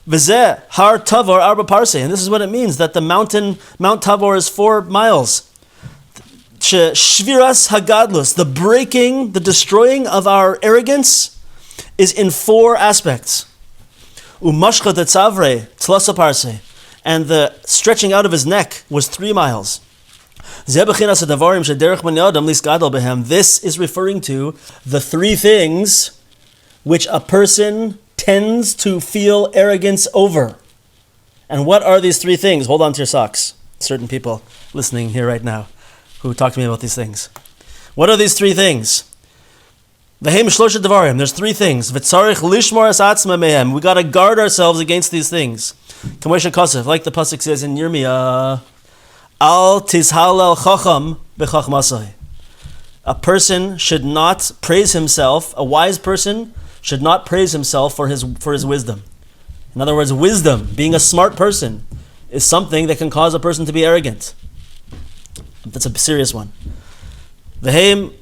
And this is what it means, that the Mount Tabor is 4 miles. Shviras hagadlus, the breaking, the destroying of our arrogance is in 4 aspects. Umashcha tetzavre tlasa parse, and the stretching out of his neck was 3 miles. This is referring to the 3 things which a person tends to feel arrogance over. And what are these 3 things? Hold on to your socks. Certain people listening here right now who talk to me about these things. What are these 3 things? There's 3 things. We got to guard ourselves against these things. Like the pasuk says in Yirmiyah, Al tizhalal chacham b'chachmasai. A person should not praise himself. A wise person should not praise himself for his wisdom. In other words, wisdom, being a smart person, is something that can cause a person to be arrogant. That's a serious one. V'heim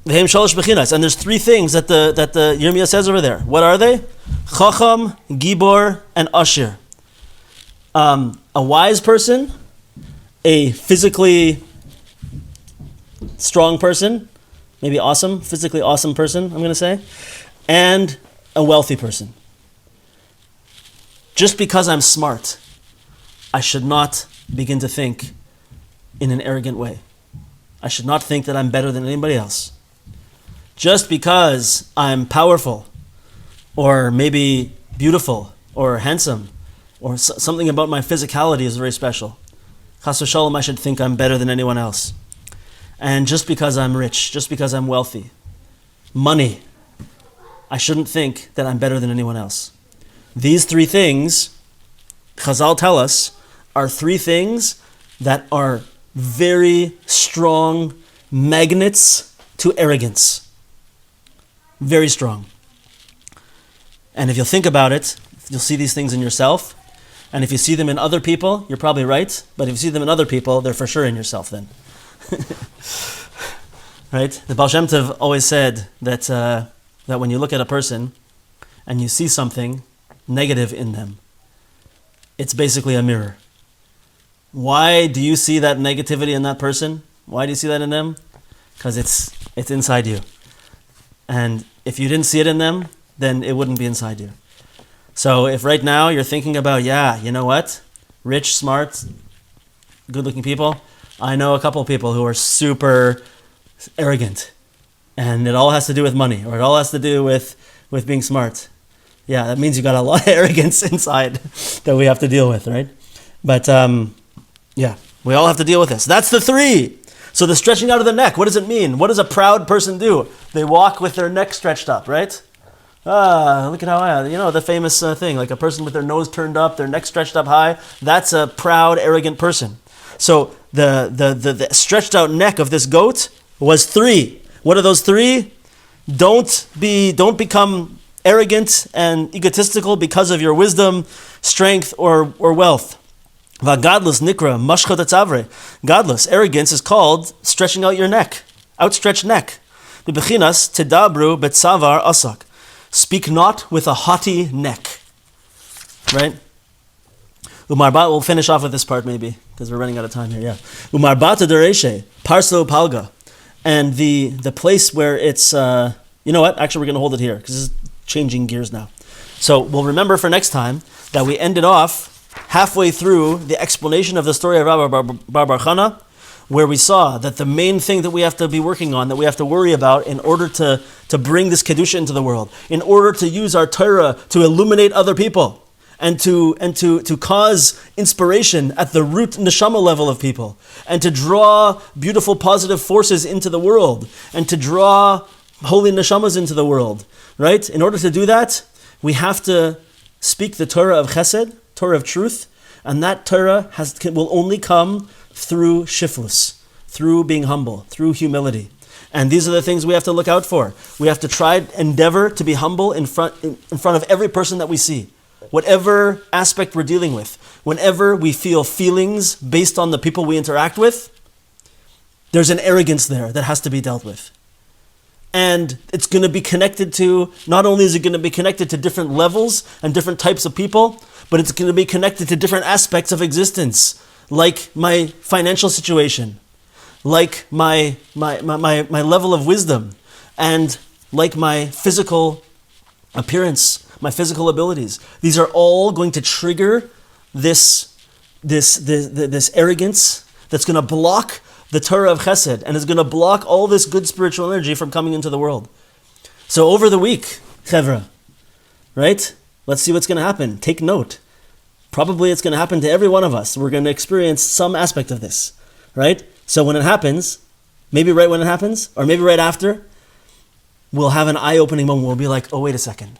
shalosh bechinas, and there's 3 things that the Yirmiyah says over there. What are they? Chacham, Gibor, and Ashir. A wise person, a physically strong person, maybe awesome, physically awesome person, I'm going to say, and a wealthy person. Just because I'm smart, I should not begin to think in an arrogant way. I should not think that I'm better than anybody else. Just because I'm powerful, or maybe beautiful, or handsome, or something about my physicality is very special. Chas v'shalom, I should think I'm better than anyone else. And just because I'm rich, just because I'm wealthy, money, I shouldn't think that I'm better than anyone else. These 3 things, Chazal tell us, are 3 things that are very strong magnets to arrogance. Very strong. And if you'll think about it, you'll see these things in yourself. And if you see them in other people, you're probably right. But if you see them in other people, they're for sure in yourself then. Right? The Baal Shem Tov always said that when you look at a person and you see something negative in them, it's basically a mirror. Why do you see that negativity in that person? Why do you see that in them? Because it's inside you. And if you didn't see it in them, then it wouldn't be inside you. So if right now you're thinking about, you know what? Rich, smart, good-looking people. I know a couple of people who are super arrogant. And it all has to do with money, or it all has to do with being smart. Yeah, that means you got a lot of arrogance inside that we have to deal with, right? But we all have to deal with this. That's the 3. So the stretching out of the neck, what does it mean? What does a proud person do? They walk with their neck stretched up, right? Look at how the famous thing, like a person with their nose turned up, their neck stretched up high. That's a proud, arrogant person. So the stretched out neck of this goat was 3. What are those 3? Don't become arrogant and egotistical because of your wisdom, strength, or wealth. Godless nikra mashcha tetzavre. Godless arrogance is called stretching out your neck, outstretched neck. Bebechinas tedabru betzavar asak. Speak not with a haughty neck. Right? Umarbat, we'll finish off with this part maybe, because we're running out of time here, yeah. Umarbata dereshe, parso palga. And the place where it's, you know what? Actually, we're going to hold it here, because this is changing gears now. So we'll remember for next time that we ended off halfway through the explanation of the story of Rabbi Bar Chana, where we saw that the main thing that we have to be working on, that we have to worry about in order to bring this Kedusha into the world, in order to use our Torah to illuminate other people, and to cause inspiration at the root neshama level of people, and to draw beautiful positive forces into the world, and to draw holy neshamas into the world, right? In order to do that, we have to speak the Torah of Chesed, Torah of truth, and that Torah will only come through shiflus, through being humble, through humility. And these are the things we have to look out for. We have to endeavor to be humble in front of every person that we see. Whatever aspect we're dealing with, whenever we feel feelings based on the people we interact with, there's an arrogance there that has to be dealt with. And it's going to be connected to, not only is it going to be connected to different levels and different types of people, but it's going to be connected to different aspects of existence, like my financial situation, like my level of wisdom, and like my physical appearance, my physical abilities. These are all going to trigger this arrogance that's going to block the Torah of Chesed, and is going to block all this good spiritual energy from coming into the world. So over the week, Chevra, right? Let's see what's going to happen. Take note. Probably it's going to happen to every one of us. We're going to experience some aspect of this, right? So when it happens, maybe right when it happens, or maybe right after, we'll have an eye-opening moment. We'll be like, oh, wait a second.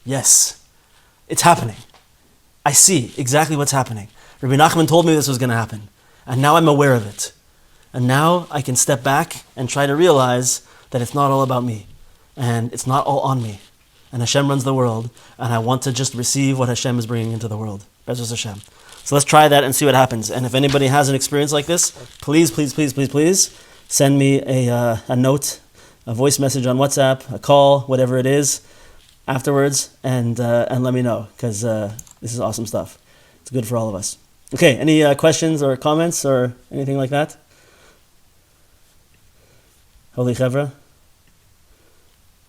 Yes, it's happening. I see exactly what's happening. Rabbi Nachman told me this was going to happen, and now I'm aware of it. And now I can step back and try to realize that it's not all about me, and it's not all on me. And Hashem runs the world, and I want to just receive what Hashem is bringing into the world. Bezos Hashem. So let's try that and see what happens. And if anybody has an experience like this, please send me a note, a voice message on WhatsApp, a call, whatever it is, afterwards, and let me know, because this is awesome stuff. It's good for all of us. Okay, any questions or comments or anything like that? Holy Chevra?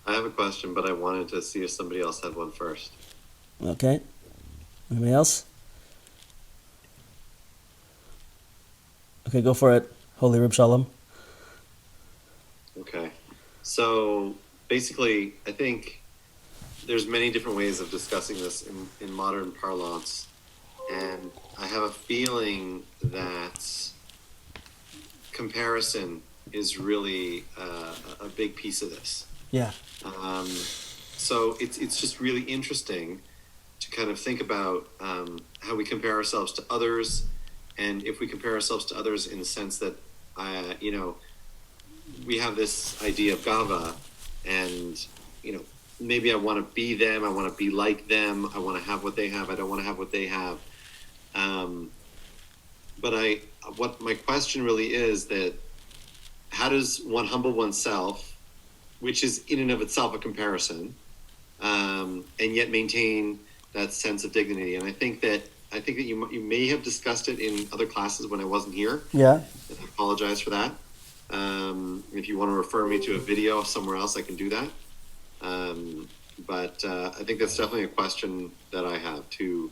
I have a question, but I wanted to see if somebody else had one first. Okay. Anybody else? Okay, go for it. Holy Rib Shalom. Okay. So basically, I think there's many different ways of discussing this in modern parlance. And I have a feeling that comparison is really a big piece of this. Yeah. So it's just really interesting to kind of think about how we compare ourselves to others, and if we compare ourselves to others in the sense that we have this idea of gava, and maybe I want to be them, I want to be like them, I want to have what they have, I don't want to have what they have. But what my question really is that how does one humble oneself, which is in and of itself a comparison, and yet maintain that sense of dignity? And I think that you may have discussed it in other classes when I wasn't here. Yeah. And I apologize for that. If you want to refer me to a video somewhere else, I can do that. But I think that's definitely a question that I have to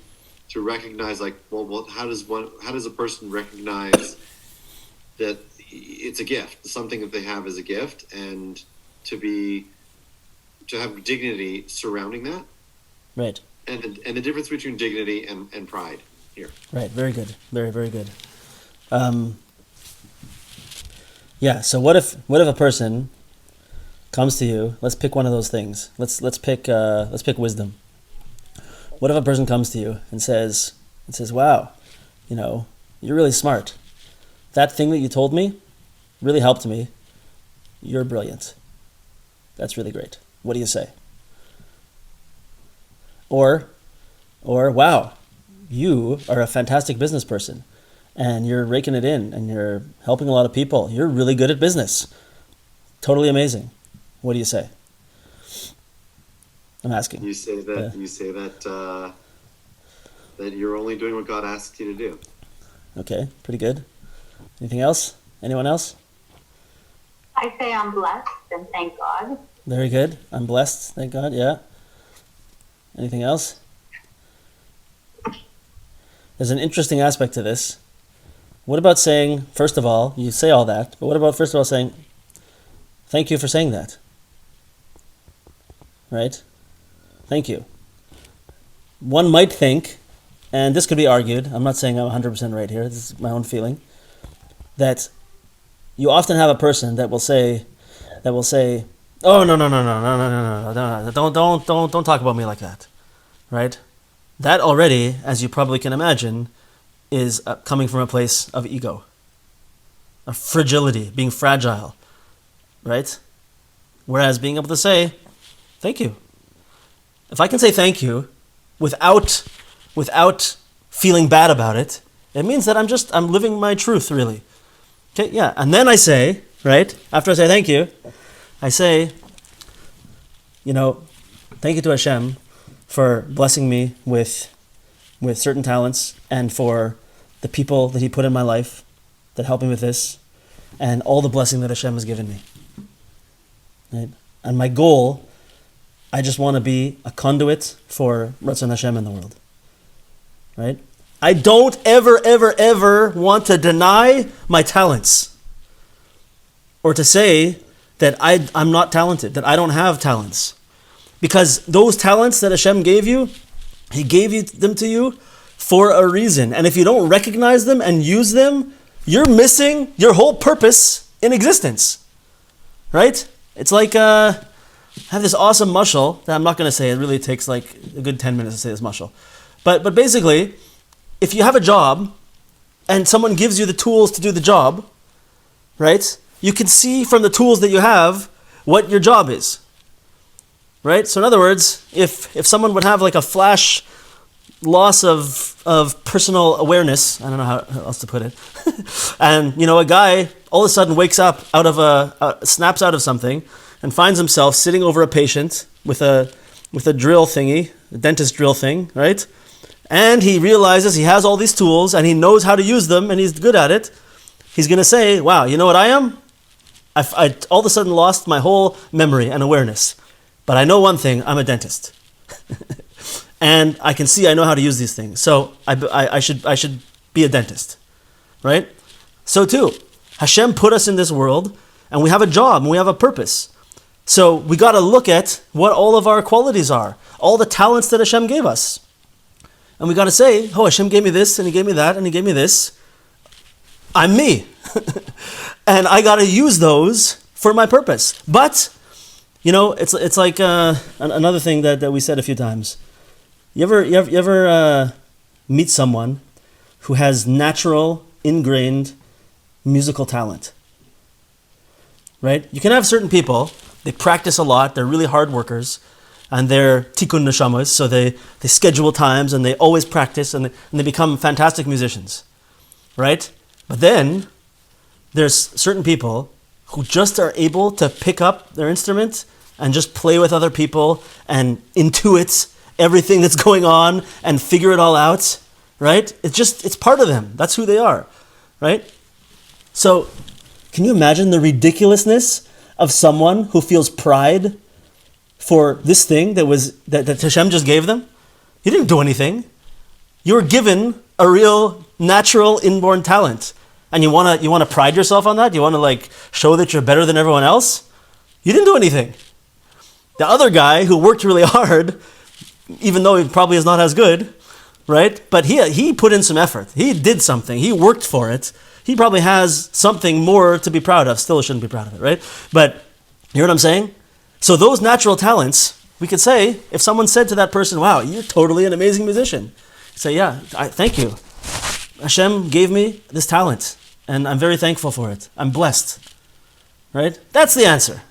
recognize, like, well, how does a person recognize that it's a gift, something that they have is a gift, and to have dignity surrounding that, right? And the difference between dignity and pride here. Right. Very good. Very, very good. Yeah. So what if a person comes to you? Let's pick one of those things. Let's pick wisdom. What if a person comes to you and says, "Wow, you're really smart. That thing that you told me really helped me. You're brilliant. That's really great. What do you say?" Or, "Wow, you are a fantastic business person, and you're raking it in, and you're helping a lot of people. You're really good at business. Totally amazing. What do you say?" I'm asking. You say that. You say that that you're only doing what God asks you to do. Okay, pretty good. Anything else? Anyone else? I say I'm blessed and thank God. Very good. I'm blessed, thank God. Yeah. Anything else? There's an interesting aspect to this. What about saying, first of all, you say all that, but what about first of all saying, "Thank you for saying that"? Right? Thank you. One might think, and this could be argued, I'm not saying I'm 100% right here, this is my own feeling, that you often have a person that will say, "Oh, no, don't talk about me like that," right? that already, as you probably can imagine, is coming from a place of ego, of fragility, being fragile, right? Whereas being able to say, thank you. If I can say thank you without feeling bad about it, it means that I'm living my truth, really. Okay, yeah. And then I say, right, after I say thank you, I say, thank you to Hashem for blessing me with certain talents and for the people that He put in my life that help me with this and all the blessing that Hashem has given me. Right? And my goal, I just want to be a conduit for Ratzon Hashem in the world. Right? I don't ever want to deny my talents or to say that I'm not talented, that I don't have talents. Because those talents that Hashem gave you, He gave them to you for a reason. And if you don't recognize them and use them, you're missing your whole purpose in existence. Right? It's like, I have this awesome mashal that I'm not going to say. It really takes like a good 10 minutes to say this mashal. But basically, if you have a job and someone gives you the tools to do the job, right? You can see from the tools that you have what your job is. Right? So in other words, if someone would have like a flash loss of personal awareness, I don't know how else to put it, and a guy all of a sudden wakes up out of snaps out of something and finds himself sitting over a patient with a drill thingy, a dentist drill thing, right? And he realizes he has all these tools and he knows how to use them and he's good at it. He's going to say, wow, you know what I am? I all of a sudden lost my whole memory and awareness. But I know one thing, I'm a dentist. And I can see I know how to use these things. So I should be a dentist. Right? So too, Hashem put us in this world and we have a job and we have a purpose. So we got to look at what all of our qualities are, all the talents that Hashem gave us. And we got to say, oh, Hashem gave me this and He gave me that and He gave me this. I'm me. And I got to use those for my purpose. But it's like another thing that we said a few times. You ever meet someone who has natural, ingrained musical talent? Right? You can have certain people, they practice a lot, they're really hard workers, and they're tikkun neshamas, so they schedule times and they always practice and they become fantastic musicians. Right? But then there's certain people who just are able to pick up their instrument and just play with other people and intuit everything that's going on and figure it all out, right? It's part of them. That's who they are, right? So can you imagine the ridiculousness of someone who feels pride for this thing that Hashem just gave them? You didn't do anything. You were given a real natural inborn talent. And you want to pride yourself on that? You want to show that you're better than everyone else? You didn't do anything. The other guy who worked really hard, even though he probably is not as good, right? But he put in some effort. He did something. He worked for it. He probably has something more to be proud of. Still shouldn't be proud of it, right? But you know what I'm saying? So those natural talents, we could say, if someone said to that person, wow, you're totally an amazing musician. Say, yeah, thank you. Hashem gave me this talent, and I'm very thankful for it. I'm blessed. Right? That's the answer.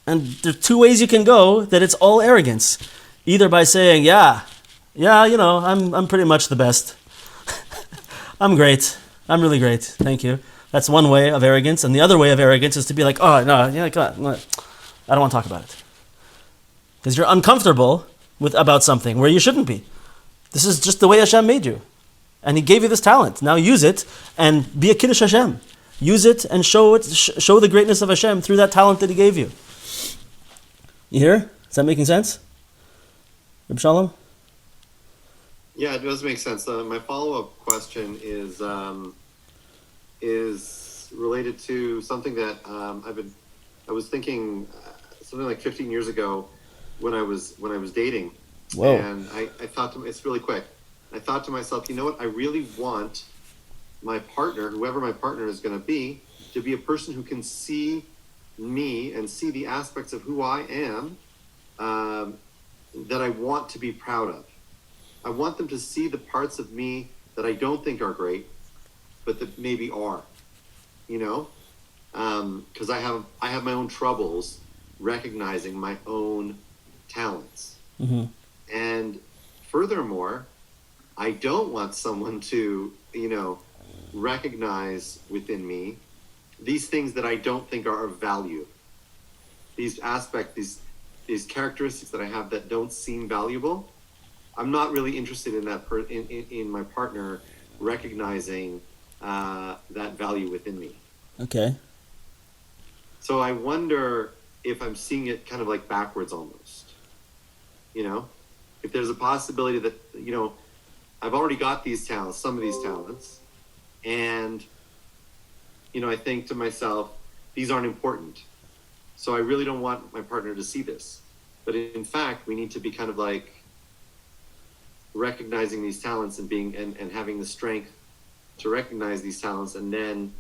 And there are two ways you can go that it's all arrogance. Either by saying, I'm pretty much the best. I'm great. I'm really great. Thank you. That's one way of arrogance. And the other way of arrogance is to be like, oh, no, God, I don't want to talk about it. Because you're uncomfortable about something where you shouldn't be. This is just the way Hashem made you. And He gave you this talent. Now use it and be a Kiddush Hashem. Use it and show the greatness of Hashem through that talent that He gave you. You hear? Is that making sense? Reb Shalom? Yeah, it does make sense. My follow-up question is related to something that I was thinking something like 15 years ago when I was dating. Whoa. And I thought it's really quick. I thought to myself, you know what? I really want my partner, whoever my partner is going to be a person who can see me and see the aspects of who I am that I want to be proud of. I want them to see the parts of me that I don't think are great, but that maybe are, you know? Because I have my own troubles recognizing my own talents. Mm-hmm. And furthermore, I don't want someone to, recognize within me these things that I don't think are of value. These aspects, these characteristics that I have that don't seem valuable. I'm not really interested in that in my partner recognizing that value within me. Okay. So I wonder if I'm seeing it kind of like backwards almost. If there's a possibility that, I've already got these talents, some of these talents, and, I think to myself, these aren't important. So I really don't want my partner to see this. But in fact, we need to be kind of like recognizing these talents and and having the strength to recognize these talents and then,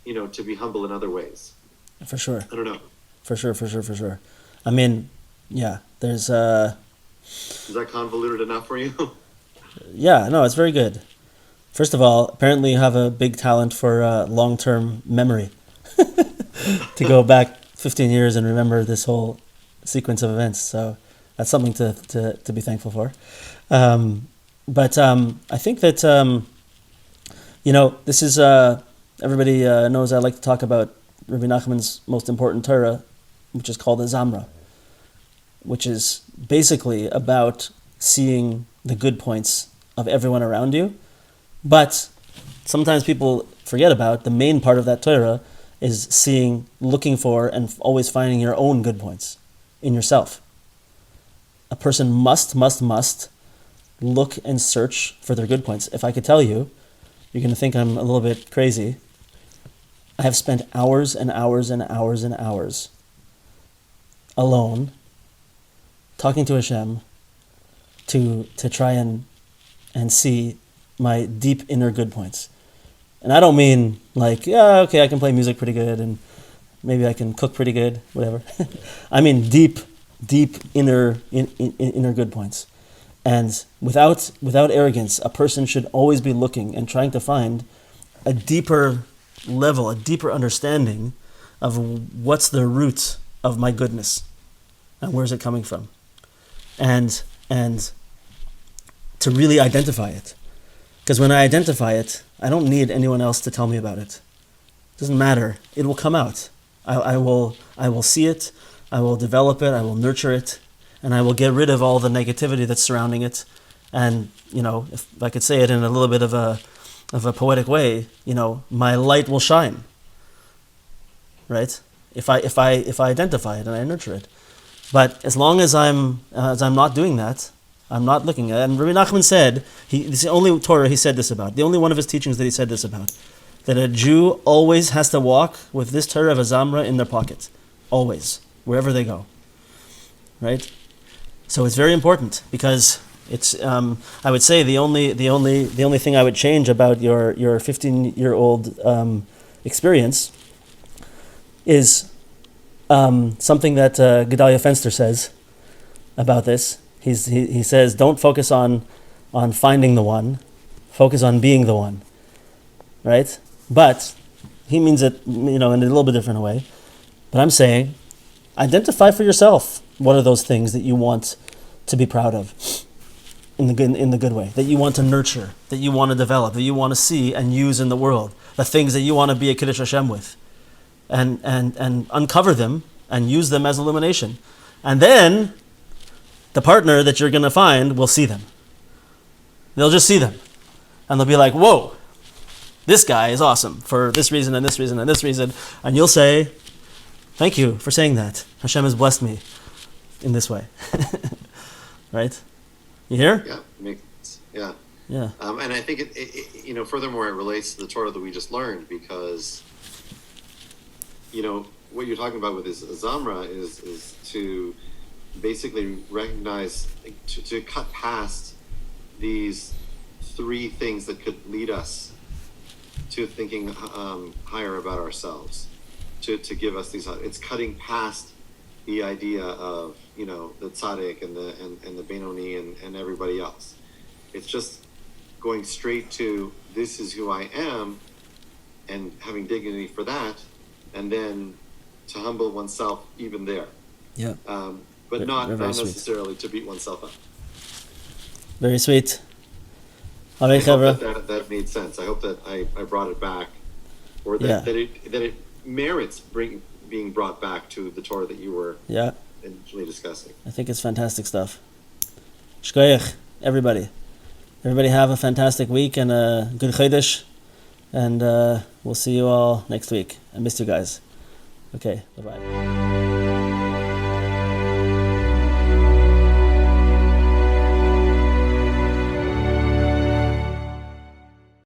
to be humble in other ways. For sure. I don't know. For sure. I mean, yeah, there's Is that convoluted enough for you? Yeah, no, it's very good. First of all, apparently you have a big talent for long-term memory. To go back 15 years and remember this whole sequence of events. So that's something to be thankful for. But I think that, this is, everybody knows I like to talk about Rabbi Nachman's most important Torah, which is called the Zamra, which is basically about seeing the good points of everyone around you. But sometimes people forget about the main part of that Torah is looking for, and always finding your own good points in yourself. A person must look and search for their good points. If I could tell you, you're going to think I'm a little bit crazy. I have spent hours and hours and hours and hours alone talking to Hashem to try and see my deep inner good points. And I don't mean like, yeah, okay, I can play music pretty good and maybe I can cook pretty good, whatever. I mean deep inner good points. And without arrogance, a person should always be looking and trying to find a deeper level, a deeper understanding of what's the root of my goodness and where's it coming from. And to really identify it. Because when I identify it, I don't need anyone else to tell me about it. It doesn't matter. It will come out. I will see it, I will develop it, I will nurture it, and I will get rid of all the negativity that's surrounding it. And, if I could say it in a little bit of a poetic way, my light will shine. Right? If I identify it and I nurture it. But as long as I'm not doing that, I'm not looking at it. And Rabbi Nachman said, this is the only Torah he said this about, the only one of his teachings that he said this about, that a Jew always has to walk with this Torah of a Zamra in their pocket. Always. Wherever they go. Right? So it's very important because it's, I would say the only thing I would change about your 15-year-old experience is something that Gedalia Fenster says about this. He says, don't focus on finding the one, focus on being the one, right? But he means it, in a little bit different way. But I'm saying, identify for yourself what are those things that you want to be proud of in the good way, that you want to nurture, that you want to develop, that you want to see and use in the world, the things that you want to be a Kiddush Hashem with, and uncover them and use them as illumination. And then the partner that you're going to find will see them. They'll just see them. And they'll be like, whoa, this guy is awesome for this reason and this reason and this reason. And you'll say, thank you for saying that. Hashem has blessed me in this way. Right? You hear? Yeah, makes sense. Yeah. Yeah. And I think it furthermore, it relates to the Torah that we just learned because, what you're talking about with this Zamra is to basically recognize, to cut past these three things that could lead us to thinking higher about ourselves, to give us these. It's cutting past the idea of, the tzaddik and the Benoni and everybody else. It's just going straight to, this is who I am, and having dignity for that, and then to humble oneself even there. Yeah. But not very sweet. necessarily to beat oneself up. Very sweet. I hope that made sense. I hope that I brought it back, or that it merits being brought back to the Torah that you were initially discussing. I think it's fantastic stuff. Shkoyach, everybody. Everybody have a fantastic week and a good Chodesh. And we'll see you all next week. I missed you guys. Okay, bye-bye.